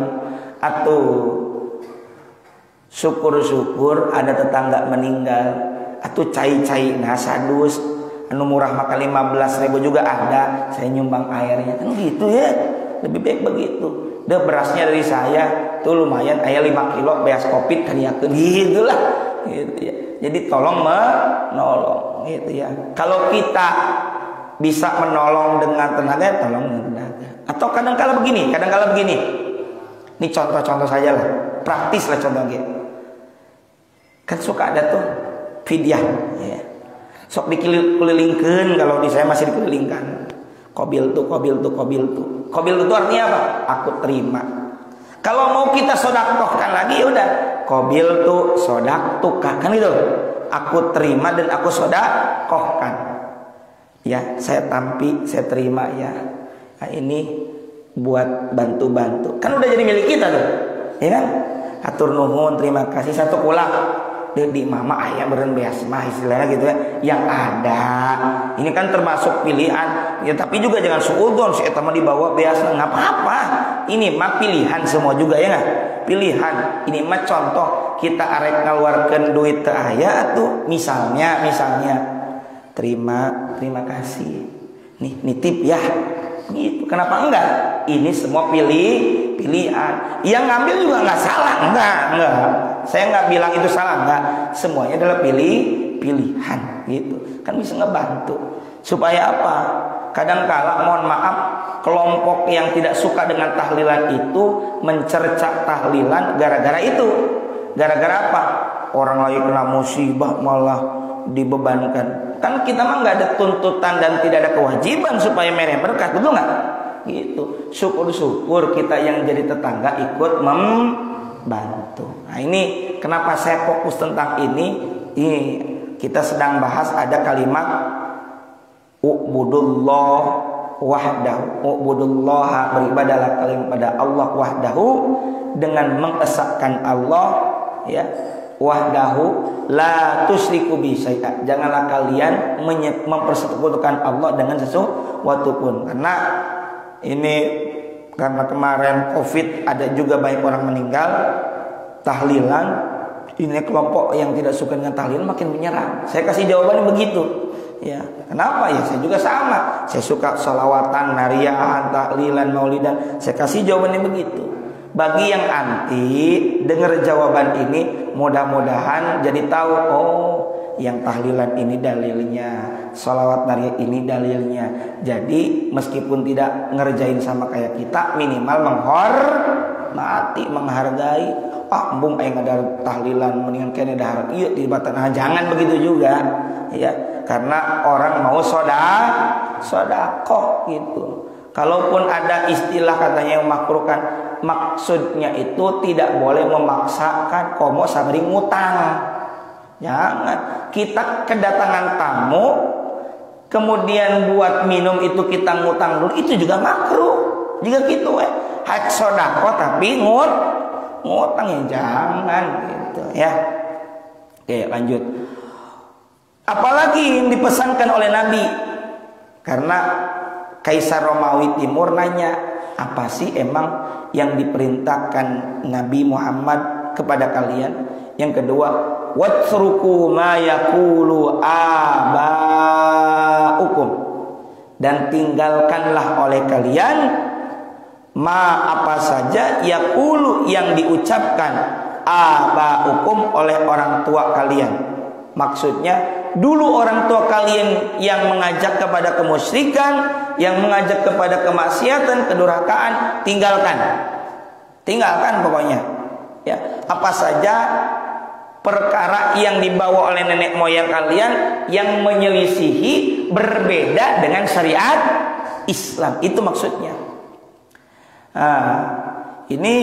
Atau syukur-syukur ada tetangga meninggal. Atau cai-cai nasadus anu murah maka 15.000 juga ada, saya nyumbang airnya kan gitu ya. Lebih baik begitu. Udah berasnya dari saya tuh lumayan, ayah 5 kilo beas kopi tariakeun gitulah gitu ya. Jadi tolong menolong gitu ya. Kalau kita bisa menolong dengan tenaga, tolong dengan tenaga. Atau kadang-kala begini. Ini contoh-contoh saja lah, praktis lah contohnya. Kan suka ada tuh fidyah ya. Sok dikelilingkeun, kalau di saya masih dikelilingkan. Qabil tuh. Qabil itu artinya apa? Aku terima. Kalau mau kita sodakohkan lagi ya udah. Qabil tuh sodaktuka kan gitu. Aku terima dan aku sodakohkan. Ya, saya tampi, saya terima ya. Nah, ini buat bantu-bantu. Kan udah jadi milik kita tuh. Ya kan? Hatur nuhun, terima kasih satu kula. Di mama ayah beren beas mah istilahnya gitu ya. Yang ada. Ini kan termasuk pilihan. Ya tapi juga jangan suudzon si eta mah dibawa beas enggak apa-apa. Ini mah pilihan semua juga ya enggak? Pilihan. Ini mah contoh kita arek ngaluarkeun duit teu aya atuh. Misalnya terima kasih. Nih nitip ya. Gitu. Kenapa enggak? Ini semua pilihan. Yang ngambil juga enggak salah, enggak. Saya enggak bilang itu salah, enggak. Semuanya adalah pilihan gitu. Kan bisa ngebantu. Supaya apa? Kadang-kala mohon maaf, kelompok yang tidak suka dengan tahlilan itu mencerca tahlilan gara-gara itu. Gara-gara apa? Orang lagi kena musibah malah dibebankan. Kan kita mah nggak ada tuntutan dan tidak ada kewajiban supaya mereka berkat, betul nggak? Gitu. Syukur-syukur kita yang jadi tetangga ikut membantu. Nah ini kenapa saya fokus tentang ini? Ini kita sedang bahas ada kalimat ubudullah wahdahu. Ubudullah, beribadahlah kalian kepada Allah wahdahu dengan mengesahkan Allah ya. Wahdahu la tusyriku bi syai'a. Janganlah kalian mempersekutukan Allah dengan sesuatu pun. Karena kemarin Covid ada juga banyak orang meninggal. Tahlilan, ini kelompok yang tidak suka dengan tahlilan makin menyerang. Saya kasih jawabannya begitu. Ya, kenapa ya? Saya juga sama. Saya suka sholawatan, nariyahan, tahlilan, maulidan. Saya kasih jawabannya begitu. Bagi yang anti dengar jawaban ini, mudah-mudahan jadi tahu, oh yang tahlilan ini dalilnya, sholawat nariyah ini dalilnya. Jadi meskipun tidak ngerjain sama kayak kita, minimal menghormati, menghargai. Embung aing ada tahlilan mendingan kene dahar ieu di batan. Nah, jangan begitu juga ya, karena orang mau sodakoh gitu. Kalaupun ada istilah katanya yang makruhkan, maksudnya itu tidak boleh memaksakan komo sabari ngutang. Jangan. Kita kedatangan tamu, kemudian buat minum itu kita ngutang dulu, itu juga makruh. Jika gitu hak sodako tapi ngutang ya jangan gitu ya. Oke, lanjut. Apalagi yang dipesankan oleh Nabi, karena Kaisar Romawi Timur nanya, apa sih emang yang diperintahkan Nabi Muhammad kepada kalian? Yang kedua, watruku ma yaqulu abaukum, dan tinggalkanlah oleh kalian ma apa saja yaqulu yang diucapkan abaukum oleh orang tua kalian. Maksudnya dulu orang tua kalian yang mengajak kepada kemusyrikan, yang mengajak kepada kemaksiatan, kedurhakaan, tinggalkan pokoknya ya. Apa saja perkara yang dibawa oleh nenek moyang kalian yang menyelisihi, berbeda dengan syariat Islam, itu maksudnya. Nah, ini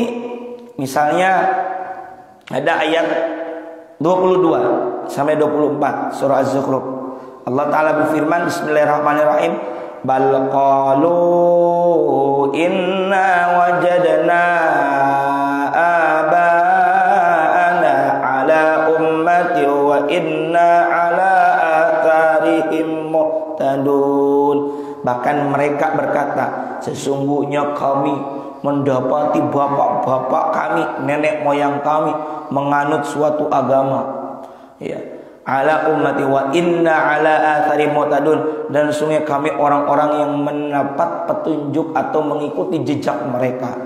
misalnya ada ayat 22 sampai 24 surah Az-Zukhruf. Allah Ta'ala berfirman, bismillahirrahmanirrahim, bal qalu inna wajadna aba'ana ala ummati wa inna ala atharihim muhtadun. Bahkan mereka berkata, sesungguhnya kami mendapati bapak-bapak kami, nenek moyang kami menganut suatu agama ya, ala ummati wa inna ala athari muhtadun, dan sungguh kami orang-orang yang mendapat petunjuk atau mengikuti jejak mereka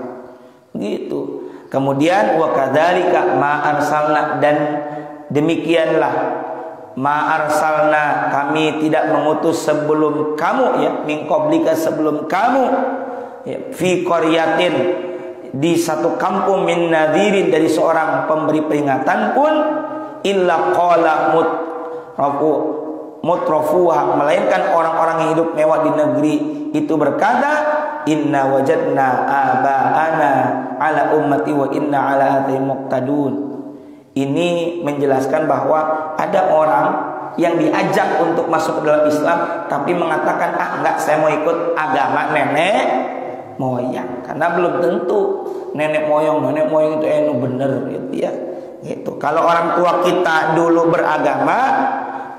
gitu. Kemudian wa kadzalika ma arsalna, dan demikianlah ma arsalna, kami tidak mengutus sebelum kamu ya, min qablika, sebelum kamu ya, fi qaryatin, di satu kampung, min nadhirin, dari seorang pemberi peringatan pun, illa qala mutrafuha, melainkan orang-orang yang hidup mewah di negeri itu berkata, inna wajadna aba'ana ala ummati wa inna ala atharihim muqtadun. Ini menjelaskan bahwa ada orang yang diajak untuk masuk ke dalam Islam tapi mengatakan, enggak, saya mau ikut agama nenek moyang, karena belum tentu nenek moyang itu bener gitu ya. Gitu. Kalau orang tua kita dulu beragama,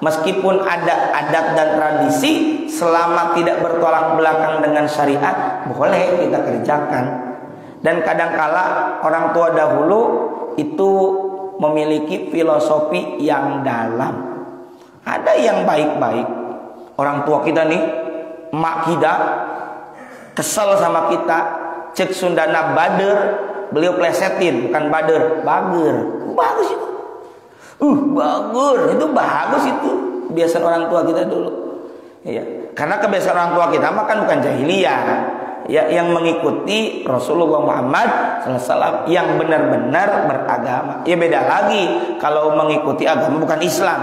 meskipun ada adat dan tradisi, selama tidak bertolak belakang dengan syariat, boleh kita kerjakan. Dan kadangkala orang tua dahulu itu memiliki filosofi yang dalam. Ada yang baik-baik. Orang tua kita nih, emak kita kesel sama kita, cek Sundana bader, beliau plesetin, bukan bader, bager. Bagus itu. Bagus, itu bagus itu. Kebiasaan orang tua kita dulu. Iya. Karena kebiasaan orang tua kita mah kan bukan jahiliyah. Ya, yang mengikuti Rasulullah Muhammad SAW yang benar-benar beragama. Ya beda lagi kalau mengikuti agama bukan Islam.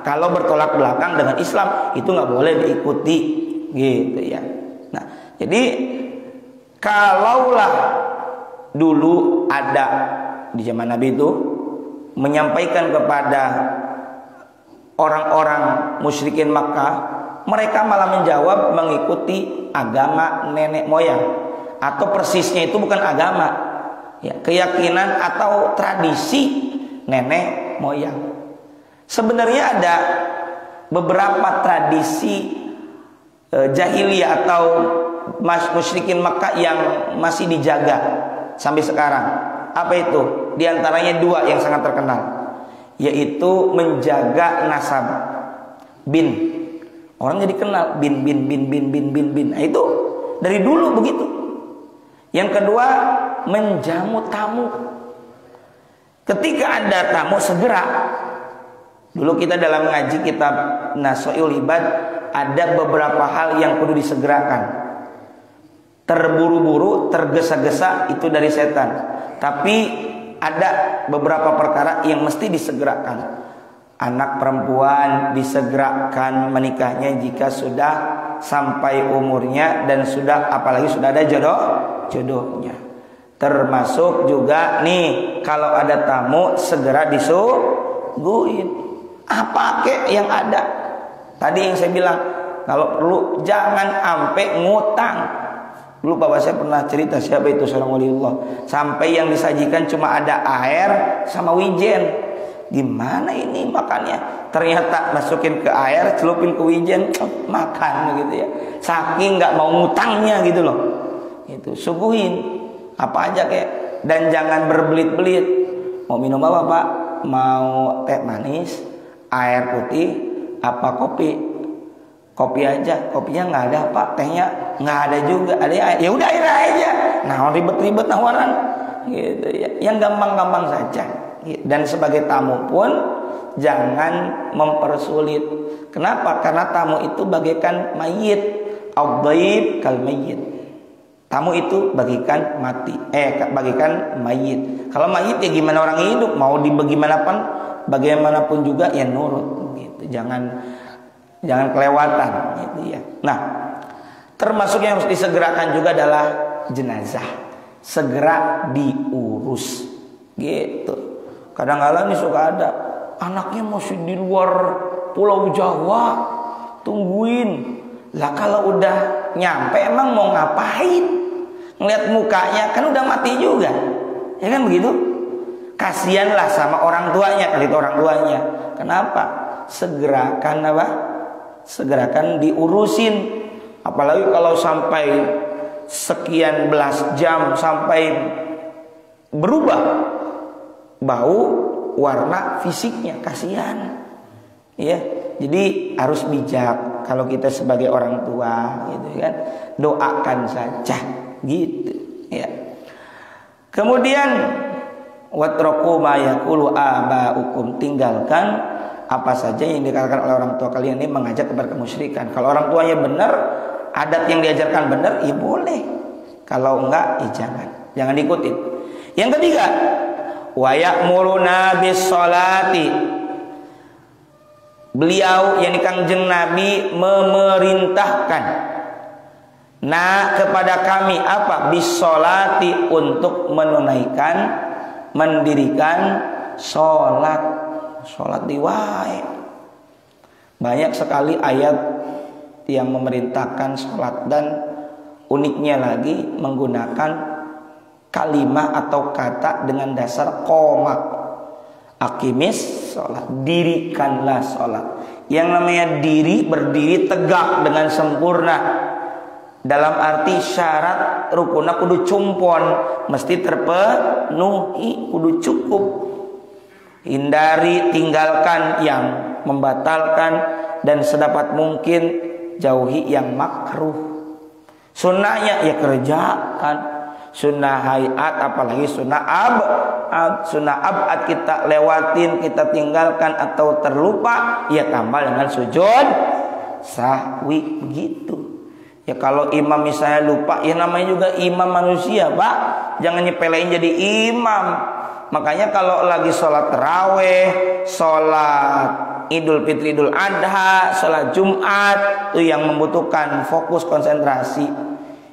Kalau bertolak belakang dengan Islam itu nggak boleh diikuti, gitu ya. Nah, jadi kalaulah dulu ada di zaman Nabi itu menyampaikan kepada orang-orang musyrikin Makkah, mereka malah menjawab mengikuti agama nenek moyang, atau persisnya itu bukan agama ya, keyakinan atau tradisi nenek moyang. Sebenarnya ada beberapa tradisi jahiliyah atau musyrikin Makkah yang masih dijaga sampai sekarang. Apa itu? Di antaranya dua yang sangat terkenal, yaitu menjaga nasab. Bin. Orang jadi kenal bin. Nah, itu dari dulu begitu. Yang kedua, menjamu tamu. Ketika ada tamu segera. Dulu kita dalam ngaji kitab Nasoil Ibad ada beberapa hal yang perlu disegerakan. Terburu-buru, tergesa-gesa itu dari setan. Tapi ada beberapa perkara yang mesti disegerakan. Anak perempuan disegerakan menikahnya jika sudah sampai umurnya dan sudah, apalagi sudah ada jodohnya. Termasuk juga nih, kalau ada tamu segera disuguhin. Apa kek yang ada? Tadi yang saya bilang, kalau perlu jangan sampai ngutang. Dulu bapak saya pernah cerita, siapa itu seorang waliullah, sampai yang disajikan cuma ada air sama wijen. Gimana ini makannya? Ternyata masukin ke air, celupin ke wijen, makan gitu ya. Saking nggak mau ngutangnya gitu loh. Itu suguhin apa aja kayak, dan jangan berbelit-belit. Mau minum apa Pak? Mau teh manis, air putih, apa kopi? Kopi aja, kopinya nggak ada Pak, tehnya nggak ada juga, ada ya udah air aja. Nah ribet-ribet nawaran, gitu ya. Yang gampang-gampang saja. Dan sebagai tamu pun jangan mempersulit. Kenapa? Karena tamu itu bagaikan mayit, ad-dhaif kal mayit. Tamu itu bagikan mati, bagikan mayit. Kalau mayit ya gimana orang hidup, mau bagaimanapun juga ya nurut, gitu. Jangan kelewatan, gitu ya. Nah, termasuk yang harus disegerakan juga adalah jenazah, segera diurus, gitu. Kadang-kadang nih suka ada anaknya masih di luar Pulau Jawa, tungguin. Lah kalau udah nyampe emang mau ngapain? Ngeliat mukanya kan udah mati juga, ya kan begitu? Kasianlah sama orang tuanya, kali itu orang tuanya. Kenapa? Segerakan apa? Segerakan diurusin. Apalagi kalau sampai sekian belas jam sampai berubah bau, warna, fisiknya, kasihan. Ya, jadi harus bijak kalau kita sebagai orang tua, gitu kan. Doakan saja, gitu, ya. Kemudian watraku ma yaqulu abaukum, tinggalkan apa saja yang dikatakan oleh orang tua kalian. Ini mengajak kepada kemusyrikan. Kalau orang tuanya benar, adat yang diajarkan benar, ya boleh. Kalau enggak, ya jangan diikutin. Yang ketiga, wa ya'muruna bis sholati. Beliau yakni Kangjeng Nabi memerintahkan kepada kami apa? Bis sholati, untuk mendirikan sholat. Sholat diwae. Banyak sekali ayat yang memerintahkan sholat, dan uniknya lagi menggunakan kalimat atau kata dengan dasar koma. Akimis sholat, dirikanlah sholat. Yang namanya berdiri tegak dengan sempurna, dalam arti syarat rukunna kudu cumpon, mesti terpenuhi, kudu cukup. Hindari, tinggalkan yang membatalkan, dan sedapat mungkin jauhi yang makruh. Sunnahnya ya kerjakan, sunnah hayat, apalagi sunnah abad kita lewatin, kita tinggalkan atau terlupa, ya tambah dengan sujud sahwi, begitu. Ya kalau imam misalnya lupa, ya namanya juga imam manusia Pak, jangan nyepelein jadi imam. Makanya kalau lagi sholat taraweh, sholat Idul Fitri, Idul Adha, sholat Jumat, itu yang membutuhkan fokus konsentrasi.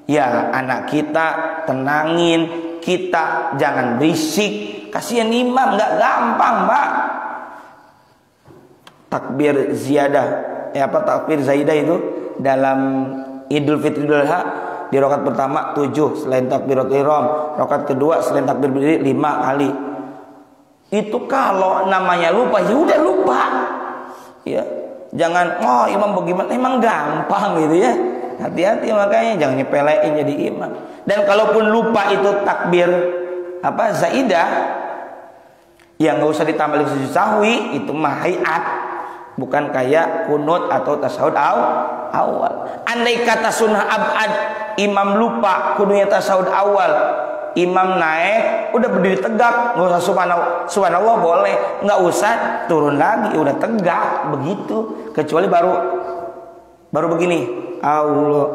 Ya anak kita tenangin, kita jangan berisik. Kasihan imam, nggak gampang Pak. Takbir ziyadah, takbir zaidah itu dalam Idul Fitri, Idul Adha, di rakaat pertama 7 selain takbiratul ihram, rakaat kedua selain takbir berdiri 5 kali. Itu kalau namanya lupa, ya udah lupa. Ya, jangan imam bagaimana, emang gampang gitu ya. Hati-hati makanya, jangan nyepelein jadi imam. Dan kalaupun lupa itu takbir zaidah, ya nggak usah ditambah sujud sahwi, itu mah hayat, bukan kayak kunut atau tasawuf awal. Andai kata sunnah abad, imam lupa kudunya tasawuf awal, imam naik udah berdiri tegak, nggak usah subhanallah boleh, nggak usah turun lagi, udah tegak begitu. Kecuali baru begini, Allah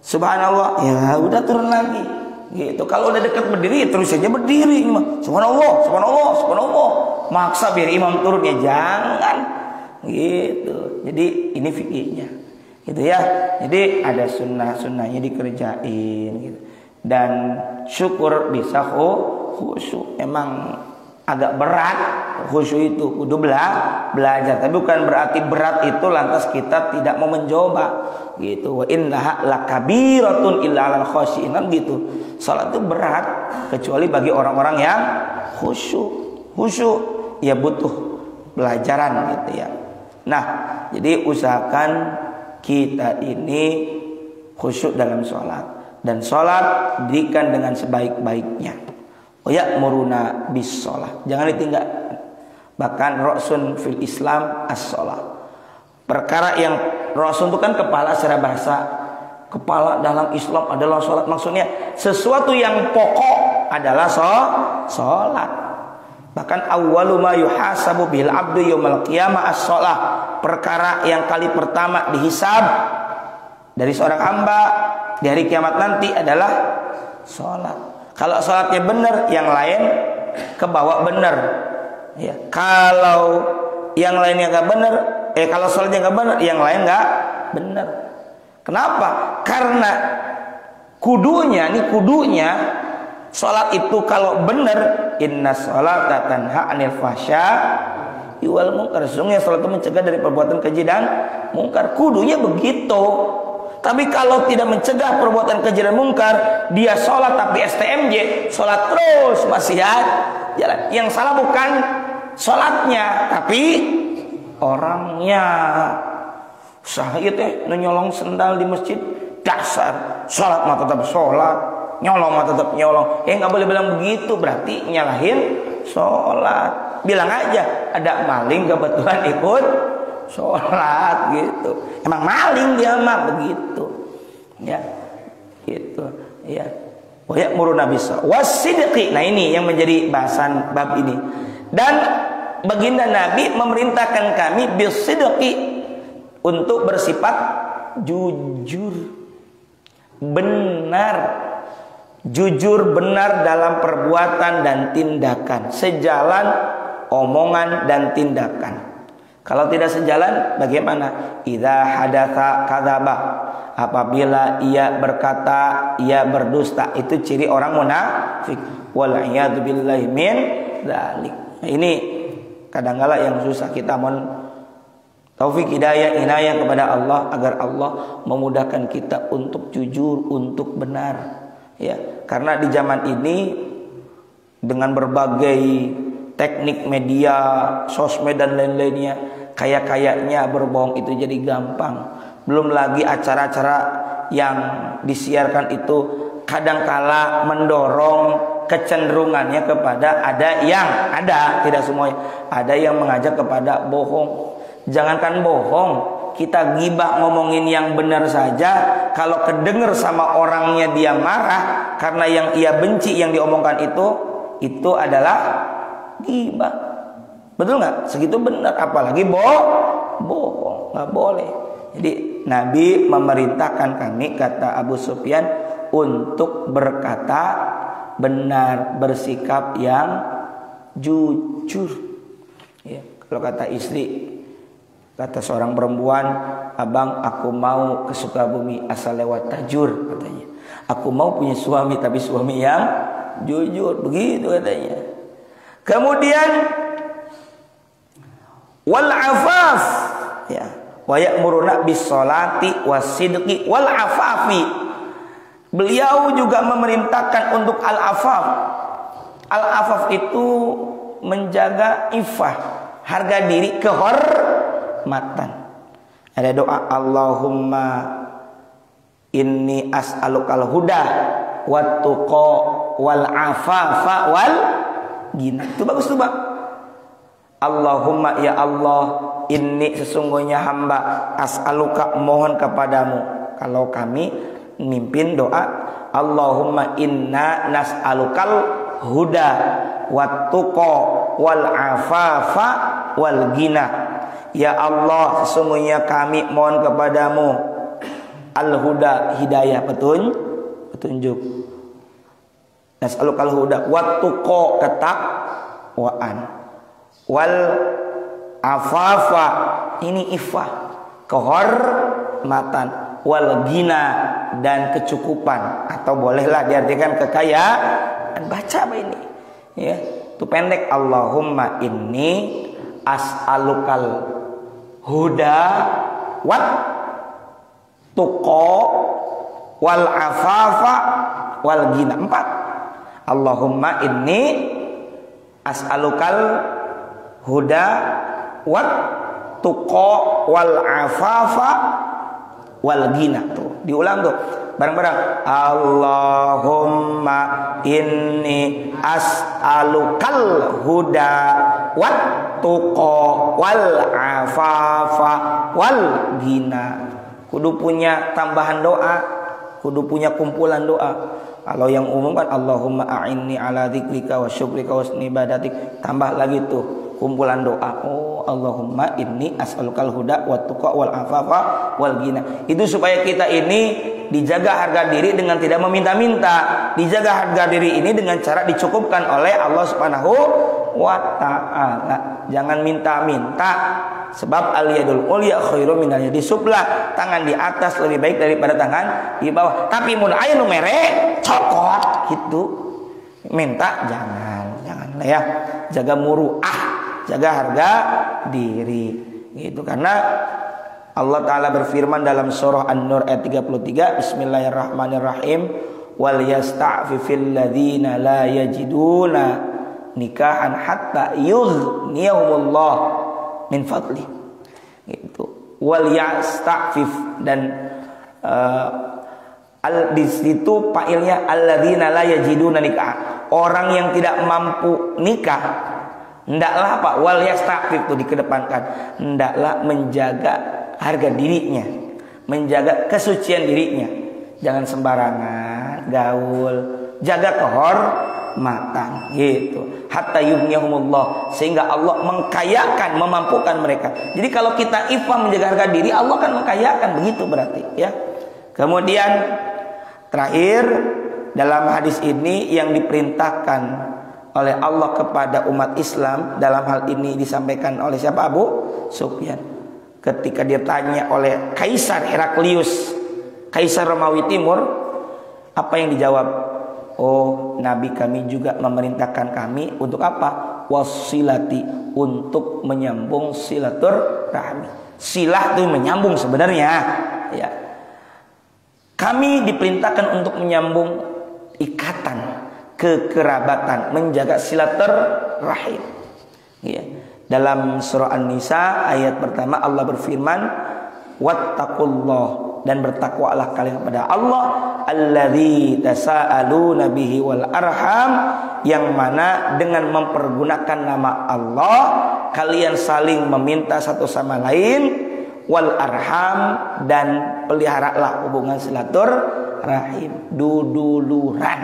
subhanallah, ya udah turun lagi gitu. Kalau udah dekat berdiri terus saja berdiri, subhanallah, maksa biar imam turun, ya jangan gitu. Jadi ini fikihnya gitu ya. Jadi ada sunnahnya dikerjain gitu. Dan syukur bisa khusyuk. Emang agak berat khusyuk itu, kudu belajar. Tapi bukan berarti berat itu lantas kita tidak mau mencoba gitu. Wa innaha lakabiratun illa 'alal khashi'in, gitu. Salat itu berat kecuali bagi orang-orang yang khusyuk. Khusyuk ya butuh pelajaran gitu ya. Nah, jadi usahakan kita ini khusyuk dalam sholat, dan sholat dirikan dengan sebaik-baiknya. Ya'muruna bis sholat, jangan ditinggalkan. Bahkan ra'sun fil Islam as-sholat, perkara yang Rasul itu kan kepala secara bahasa. Kepala dalam Islam adalah sholat. Maksudnya sesuatu yang pokok adalah sholat. Bahkan awwalu ma yuhasabu bil abdu yaumil qiyamah as-shalah. Perkara yang kali pertama dihisab dari seorang hamba di hari kiamat nanti adalah sholat. Kalau sholatnya benar, yang lain kebawa benar. Ya. Kalau yang lainnya nggak benar, kalau sholatnya nggak benar, yang lain nggak benar. Kenapa? Karena kudunya sholat itu kalau benar, inna sholata tanha anil fahsya'i wal munkar. Sesungguhnya sholat itu mencegah dari perbuatan keji dan mungkar. Kudunya begitu. Tapi kalau tidak mencegah perbuatan keji dan mungkar, dia sholat tapi STMJ, sholat terus maksiat jalan. Yang salah bukan sholatnya, tapi orangnya. Sahih teh nyolong sendal di masjid, dasar sholat mah tetap sholat, nyolong mah tetap nyolong. Nggak boleh bilang begitu, berarti nyalahin sholat. Bilang aja ada maling kebetulan ikut sholat gitu. Emang maling dia mah begitu, ya gitu, ya. Wa ya'muruna bis-sidqi. Nah ini yang menjadi bahasan bab ini. Dan baginda Nabi memerintahkan kami bis-sidqi, untuk bersifat jujur, benar, jujur benar dalam perbuatan dan tindakan, sejalan omongan dan tindakan. Kalau tidak sejalan, bagaimana? Idza hadatsa kadzaba. Apabila ia berkata, ia berdusta. Itu ciri orang munafik. Wal iyad billahi min dzalik. Ini kadang-kala yang susah kita taufik hidayah inayah kepada Allah, agar Allah memudahkan kita untuk jujur, untuk benar, ya. Karena di zaman ini dengan berbagai teknik media, sosmed dan lain-lainnya, kayaknya berbohong itu jadi gampang. Belum lagi acara-acara yang disiarkan itu kadangkala mendorong kecenderungannya kepada tidak semuanya, ada yang mengajak kepada bohong. Jangankan bohong, kita gibah ngomongin yang benar saja, kalau kedenger sama orangnya dia marah karena yang ia benci yang diomongkan itu adalah gibah. Betul nggak? Segitu benar, apalagi bohong, nggak boleh. Jadi Nabi memerintahkan kami, kata Abu Sufyan, untuk berkata benar, bersikap yang jujur. Ya, kalau kata istri, kata seorang perempuan, abang aku mau ke Sukabumi asal lewat Tajur, katanya. Aku mau punya suami, tapi suami yang jujur, begitu katanya. Kemudian wal afaf, ya, wa ya'muruna bis sholati wasidqi wal afafi. Beliau juga memerintahkan untuk al afaf. Al afaf itu menjaga iffah, harga diri, kehormatan. Ada doa, Allahumma inni as'alukal huda wat tuqa wal afafa wal ghina. Itu bagus tuh, Pak. Allahumma, ya Allah, inni sesungguhnya hamba, as'aluka mohon kepadamu. Kalau kami mimpin doa, Allahumma inna nas'alukal huda wat tuqa wal afafa wal ghina. Ya Allah, sesungguhnya kami mohon kepadamu al-huda, hidayah, petunjuk. Nas'alukal huda wat tuqa, ketakwaan, wal afafa, ini iffah, kehormatan, wal ghina, dan kecukupan, atau bolehlah diartikan kekayaan. Baca apa ini? Ya, itu pendek. Allahumma inni as'alukal huda wat tuqa wal afafa wal ghina. 4. Allahumma inni as'alukal huda wat tuqa wal afafa wal ghina. Tuh, diulang tuh bareng-bareng. Allahumma inni as'alukal huda wat tuqa wal afafa wal ghina. Kudu punya tambahan doa, kudu punya kumpulan doa. Kalau yang umum kan Allahumma a'inni ala dzikrika wa syukrika wa husni ibadatik. Tambah lagi tuh kumpulan doa. Oh Allahumma inni as'alukal huda wa tuqa wal afafa wal ghina. Itu supaya kita ini dijaga harga diri dengan tidak meminta-minta. Dijaga harga diri ini dengan cara dicukupkan oleh Allah Subhanahu wa ta'ala. Jangan minta-minta. Sebab al-yadul ulya khairu minal yadi sufla. Tangan di atas lebih baik daripada tangan di bawah. Tapi mun aya nu mere cokot gitu. Minta jangan lah ya. Jaga muruah, jaga harga diri. Gitu karena Allah Ta'ala berfirman dalam surah An-Nur ayat 33, Bismillahirrahmanirrahim, wal yasta'fifil ladzina la yajiduna nikahan hatta yughniyahumullah min fadli. Itu wal yasta'fif dan di situ failnya alladzina la yajiduna nikah. Orang yang tidak mampu nikah, hendaklah apa? Wal yasta'fif itu dikedepankan. Hendaklah menjaga harga dirinya, menjaga kesucian dirinya. Jangan sembarangan gaul, jaga kehormatan gitu. Hatta yughniyahumullah, sehingga Allah mengkayakan, memampukan mereka. Jadi kalau kita ifah menjaga harga diri, Allah akan mengkayakan, begitu berarti ya. Kemudian terakhir dalam hadis ini yang diperintahkan oleh Allah kepada umat Islam, dalam hal ini disampaikan oleh siapa? Abu Sufyan. Ketika ditanya oleh Kaisar Heraklius, Kaisar Romawi Timur, apa yang dijawab? Oh, Nabi kami juga memerintahkan kami untuk apa? Wasilati, untuk menyambung silaturahmi. Silah itu menyambung sebenarnya ya. Kami diperintahkan untuk menyambung ikatan kekerabatan, menjaga silaturahim ya. Dalam surah An-Nisa ayat pertama Allah berfirman, wattaqullah, dan bertakwalah kalian kepada Allah, alladzi tasaaluna bihi wal arham, yang mana dengan mempergunakan nama Allah kalian saling meminta satu sama lain, wal arham, dan peliharalah hubungan silaturahim, duduluran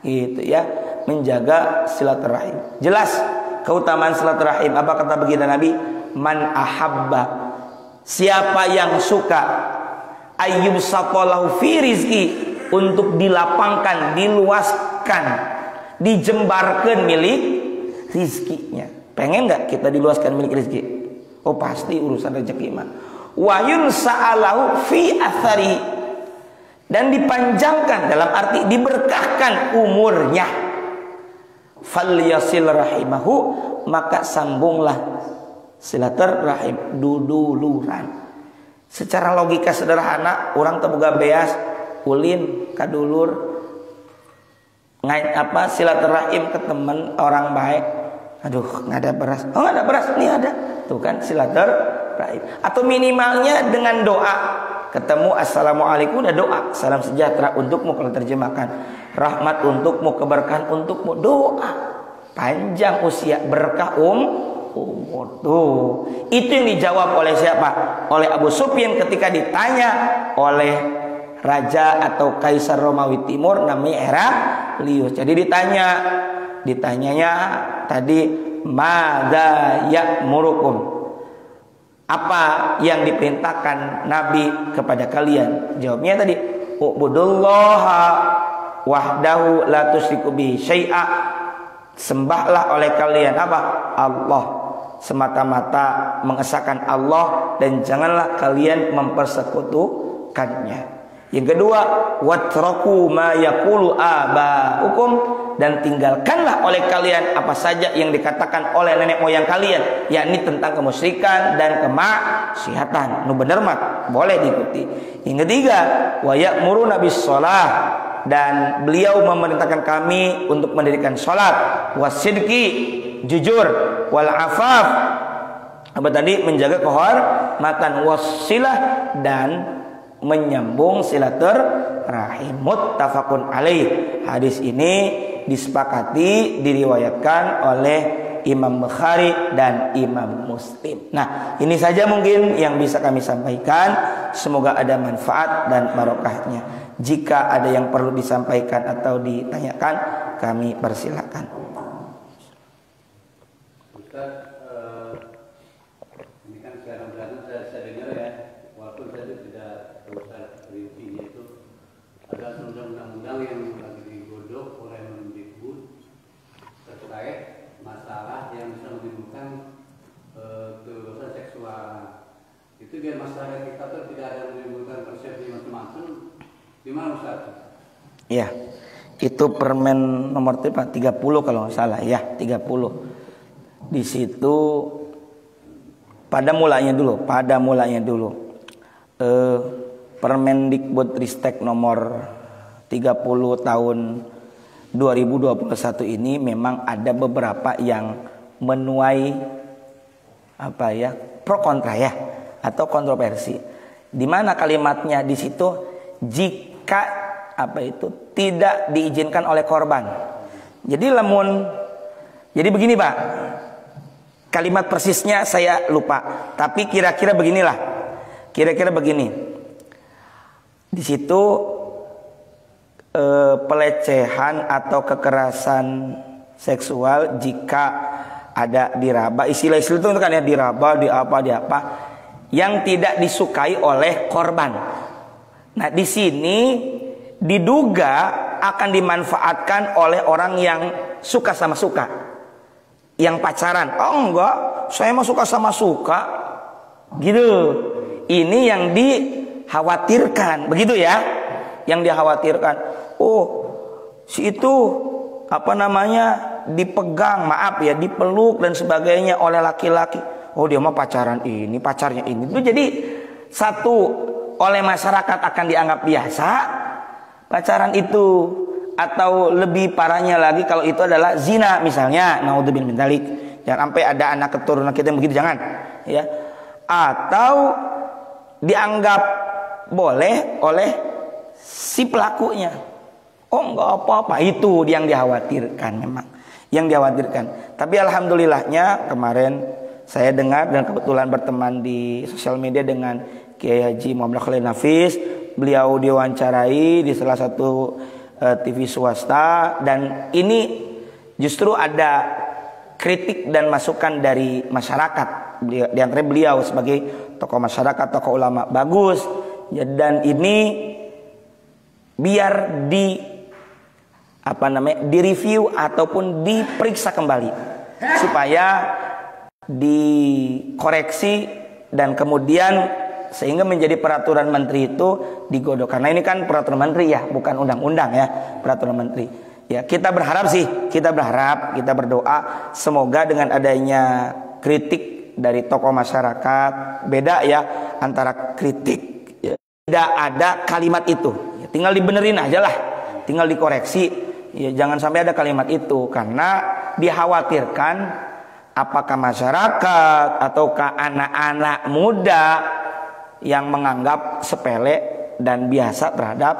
gitu ya, menjaga silaturahim. Jelas keutamaan silaturahim. Apa kata baginda Nabi? Man ahabba, siapa yang suka, ayyub satolahu fi rizki, untuk dilapangkan, diluaskan, dijembarkan milik rizkinya. Pengen gak kita diluaskan milik rizki? Oh pasti urusan rezeki mah. Wa yunsa'alahu fi athari, dan dipanjangkan dalam arti diberkahkan umurnya. Falyasil rahimahu, maka sambunglah silaturahim, duduluran. Secara logika sederhana, orang terbuka beas ulin kadulur ngai apa silaturahim ke teman orang baik. Aduh, nggak ada beras. Oh, nggak ada beras, nih ada. Tuh kan silaturahim. Atau minimalnya dengan doa. Ketemu assalamualaikum, udah doa, salam sejahtera untukmu kalau terjemahkan, rahmat untukmu, keberkahan untukmu, doa. Panjang usia, berkah umur. Tuh, itu yang dijawab oleh siapa? Oleh Abu Sufyan ketika ditanya oleh raja atau kaisar Romawi Timur namanya Heraklius. Jadi ditanyanya tadi, madza ya'murukum, apa yang diperintahkan Nabi kepada kalian? Jawabnya tadi, ubudullaha wahdahu la tusyriku bihi syai'a, sembahlah oleh kalian apa? Allah, semata-mata mengesahkan Allah, dan janganlah kalian mempersekutukannya. Yang kedua, watraku ma yaqulu aba'ukum, dan tinggalkanlah oleh kalian apa saja yang dikatakan oleh nenek moyang kalian, yakni tentang kemusyrikan dan kemaksiatan. Nu bener mah boleh diikuti. Yang ketiga, wa ya'muruna bis shalah, dan beliau memerintahkan kami untuk mendirikan salat, wasidqi, jujur, wal afaf, apa tadi, menjaga kehormatan, wasilah, dan menyambung silaturahim. Muttafaqun alaih. Hadis ini disepakati, diriwayatkan oleh Imam Bukhari dan Imam Muslim. Nah, ini saja mungkin yang bisa kami sampaikan. Semoga ada manfaat dan barokahnya. Jika ada yang perlu disampaikan atau ditanyakan, kami persilakan. Ustaz, ini kan sekarang saya dengar ya, walaupun saya tidak Ustaz rincinya itu ada undang-undang yang lagi digodok oleh Mendikbud terkait masalah yang bisa menimbulkan kebebasan seksual. Itu biar masyarakat kita tuh tidak ada menimbulkan persepsi macam-macam. Gimana Ustaz? Ya, itu Permen nomor 30 kalau nggak salah ya, 30. Di situ pada mulanya dulu Permendikbudristek nomor 30 tahun 2021 ini memang ada beberapa yang menuai pro kontra ya, atau kontroversi. Di mana kalimatnya di situ, jika tidak diizinkan oleh korban. Jadi begini Pak, kalimat persisnya saya lupa, tapi kira-kira beginilah. Kira-kira begini. Di situ pelecehan atau kekerasan seksual jika ada diraba, istilah-istilah itu kan ya, diraba, di apa, yang tidak disukai oleh korban. Nah, di sini diduga akan dimanfaatkan oleh orang yang suka sama suka, yang pacaran. Oh enggak, saya mah suka sama suka, gitu. Ini yang dikhawatirkan, begitu ya? Yang dikhawatirkan. Oh, si itu dipegang, dipeluk dan sebagainya oleh laki-laki. Oh, dia mah pacarnya ini. Itu jadi satu, oleh masyarakat akan dianggap biasa pacaran itu, atau lebih parahnya lagi kalau itu adalah zina misalnya, naudzubillah min dzalik. Jangan sampai ada anak keturunan kita yang begitu, jangan ya. Atau dianggap boleh oleh si pelakunya. Oh enggak apa-apa, itu yang dikhawatirkan memang. Yang dikhawatirkan. Tapi alhamdulillahnya kemarin saya dengar dan kebetulan berteman di sosial media dengan Kiai Haji Muhammad Khalil Nafis. Beliau diwawancarai di salah satu TV swasta, dan ini justru ada kritik dan masukan dari masyarakat. Di antara beliau sebagai tokoh masyarakat, tokoh ulama, bagus ya, dan ini biar direview ataupun diperiksa kembali supaya dikoreksi dan kemudian sehingga menjadi peraturan menteri itu digodok. Karena ini kan peraturan menteri ya, bukan undang-undang ya, peraturan menteri. Ya, kita berharap, kita berdoa semoga dengan adanya kritik dari tokoh masyarakat, beda ya antara kritik ya, tidak ada kalimat itu. Ya, tinggal dibenerin aja lah, tinggal dikoreksi. Ya, jangan sampai ada kalimat itu, karena dikhawatirkan apakah masyarakat ataukah anak-anak muda yang menganggap sepele dan biasa terhadap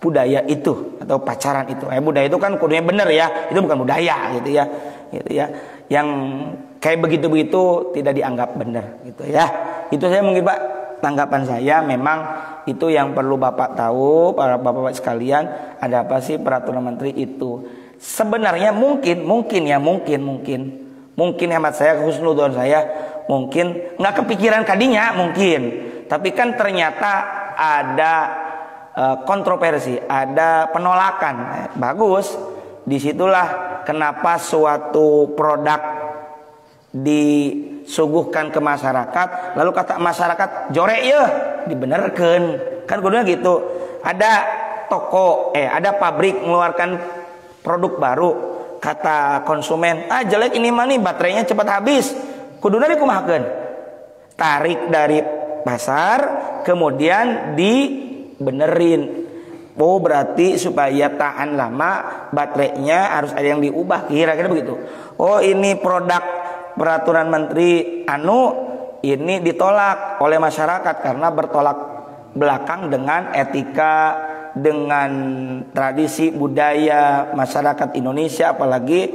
budaya itu atau pacaran itu. Budaya itu kan kudunya bener ya, itu bukan budaya gitu ya. Yang kayak begitu-begitu tidak dianggap bener gitu ya. Itu saya mungkin Pak, tanggapan saya. Memang itu yang perlu Bapak tahu, para Bapak sekalian, ada apa sih peraturan menteri itu. Sebenarnya mungkin hemat saya, husnudzon saya, mungkin nggak kepikiran kadinya mungkin. Tapi kan ternyata ada kontroversi, ada penolakan. Bagus. Disitulah kenapa suatu produk disuguhkan ke masyarakat, lalu kata masyarakat jorek ya, dibenerkan. Kan kudunya gitu. Ada toko, ada pabrik mengeluarkan produk baru, kata konsumen, jelek ini mah nih, baterainya cepat habis. Kudunya dikumahakeun. Tarik dari pasar, kemudian dibenerin. Oh, berarti supaya tahan lama baterainya harus ada yang diubah, kira-kira begitu. Oh, ini produk peraturan menteri ini ditolak oleh masyarakat karena bertolak belakang dengan etika, dengan tradisi budaya masyarakat Indonesia, apalagi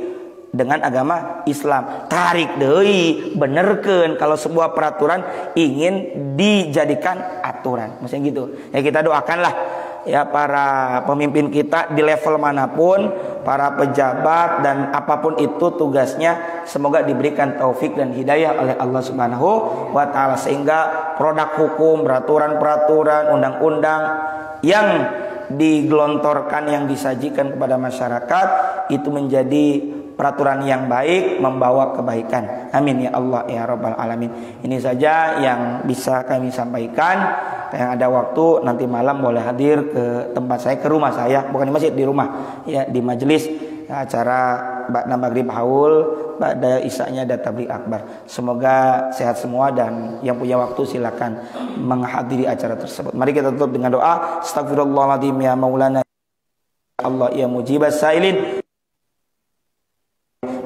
dengan agama Islam. Tarik deui, benerkeun kalau sebuah peraturan ingin dijadikan aturan. Maksudnya gitu. Ya kita doakanlah ya para pemimpin kita di level manapun, para pejabat dan apapun itu tugasnya, semoga diberikan taufik dan hidayah oleh Allah Subhanahu wa taala sehingga produk hukum, peraturan-peraturan, undang-undang yang digelontorkan, yang disajikan kepada masyarakat itu menjadi peraturan yang baik, membawa kebaikan. Amin ya Allah ya Rabbal Alamin. Ini saja yang bisa kami sampaikan. Yang ada waktu nanti malam boleh hadir ke tempat saya, ke rumah saya, bukan di masjid, di rumah ya, di majelis ya, acara ba'da maghrib haul, ba'da isanya ada tabligh akbar. Semoga sehat semua dan yang punya waktu silakan menghadiri acara tersebut. Mari kita tutup dengan doa. Astagfirullahaladzim ya Maulana Allah ya mujibas sailin.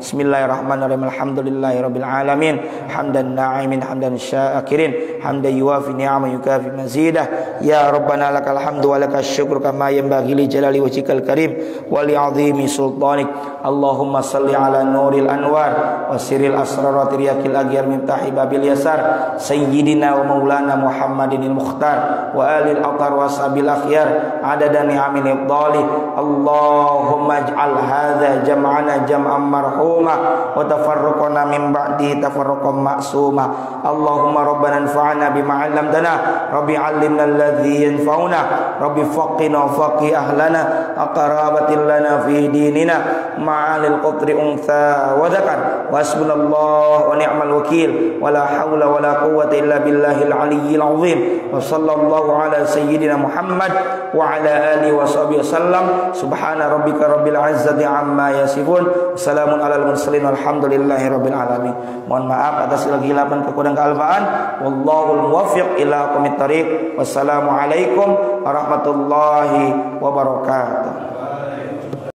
Bismillahirrahmanirrahim. Alhamdulillahirabbil alamin. Hamdan na'imin, hamdan syakirin, hamdan yuwafi ni'ama yukafi mazidah. Ya Rabbana lakal hamdu wa lakal syukru kama yanbaghi li jalali wajhikal karim wa li 'azimi sultanik. Allahumma salli ala nuril anwar wa sirril asrar wa tiryakil aghyar miftahi babil yasar sayyidina wa maulana Muhammadinil mukhtar wa alil athar wa sabil akhyar adada ni'amin ibdali. Allahumma ij'al hadza jam'ana jam'an marhum wa tafarruqana min ba'di tafarruqan ma'suma. Allahumma rabbana anfa'na bima 'allamtana, rabbi 'allimna alladhi yanfa'una, rabbi faqina faqih ahlana aqrabatil lana fi dinina ma'alil qadri untha wa dzakar wa hasbunallahu wa ni'mal wakeel wa la haula wa la quwwata illa billahil aliyyil azim. Wa sallallahu ala sayyidina Muhammad wa ala alihi wa sahbihi wasallam. Subhana rabbika rabbil 'izzati amma yasifun. Assalamun ala mursalin walhamdulillahi rabbil alamin. Mohon maaf atas segala kehilapan, kekurangan, kealfaan. Wallahul muwaffiq ila aqwamit thariq. Wassalamualaikum warahmatullahi wabarakatuh.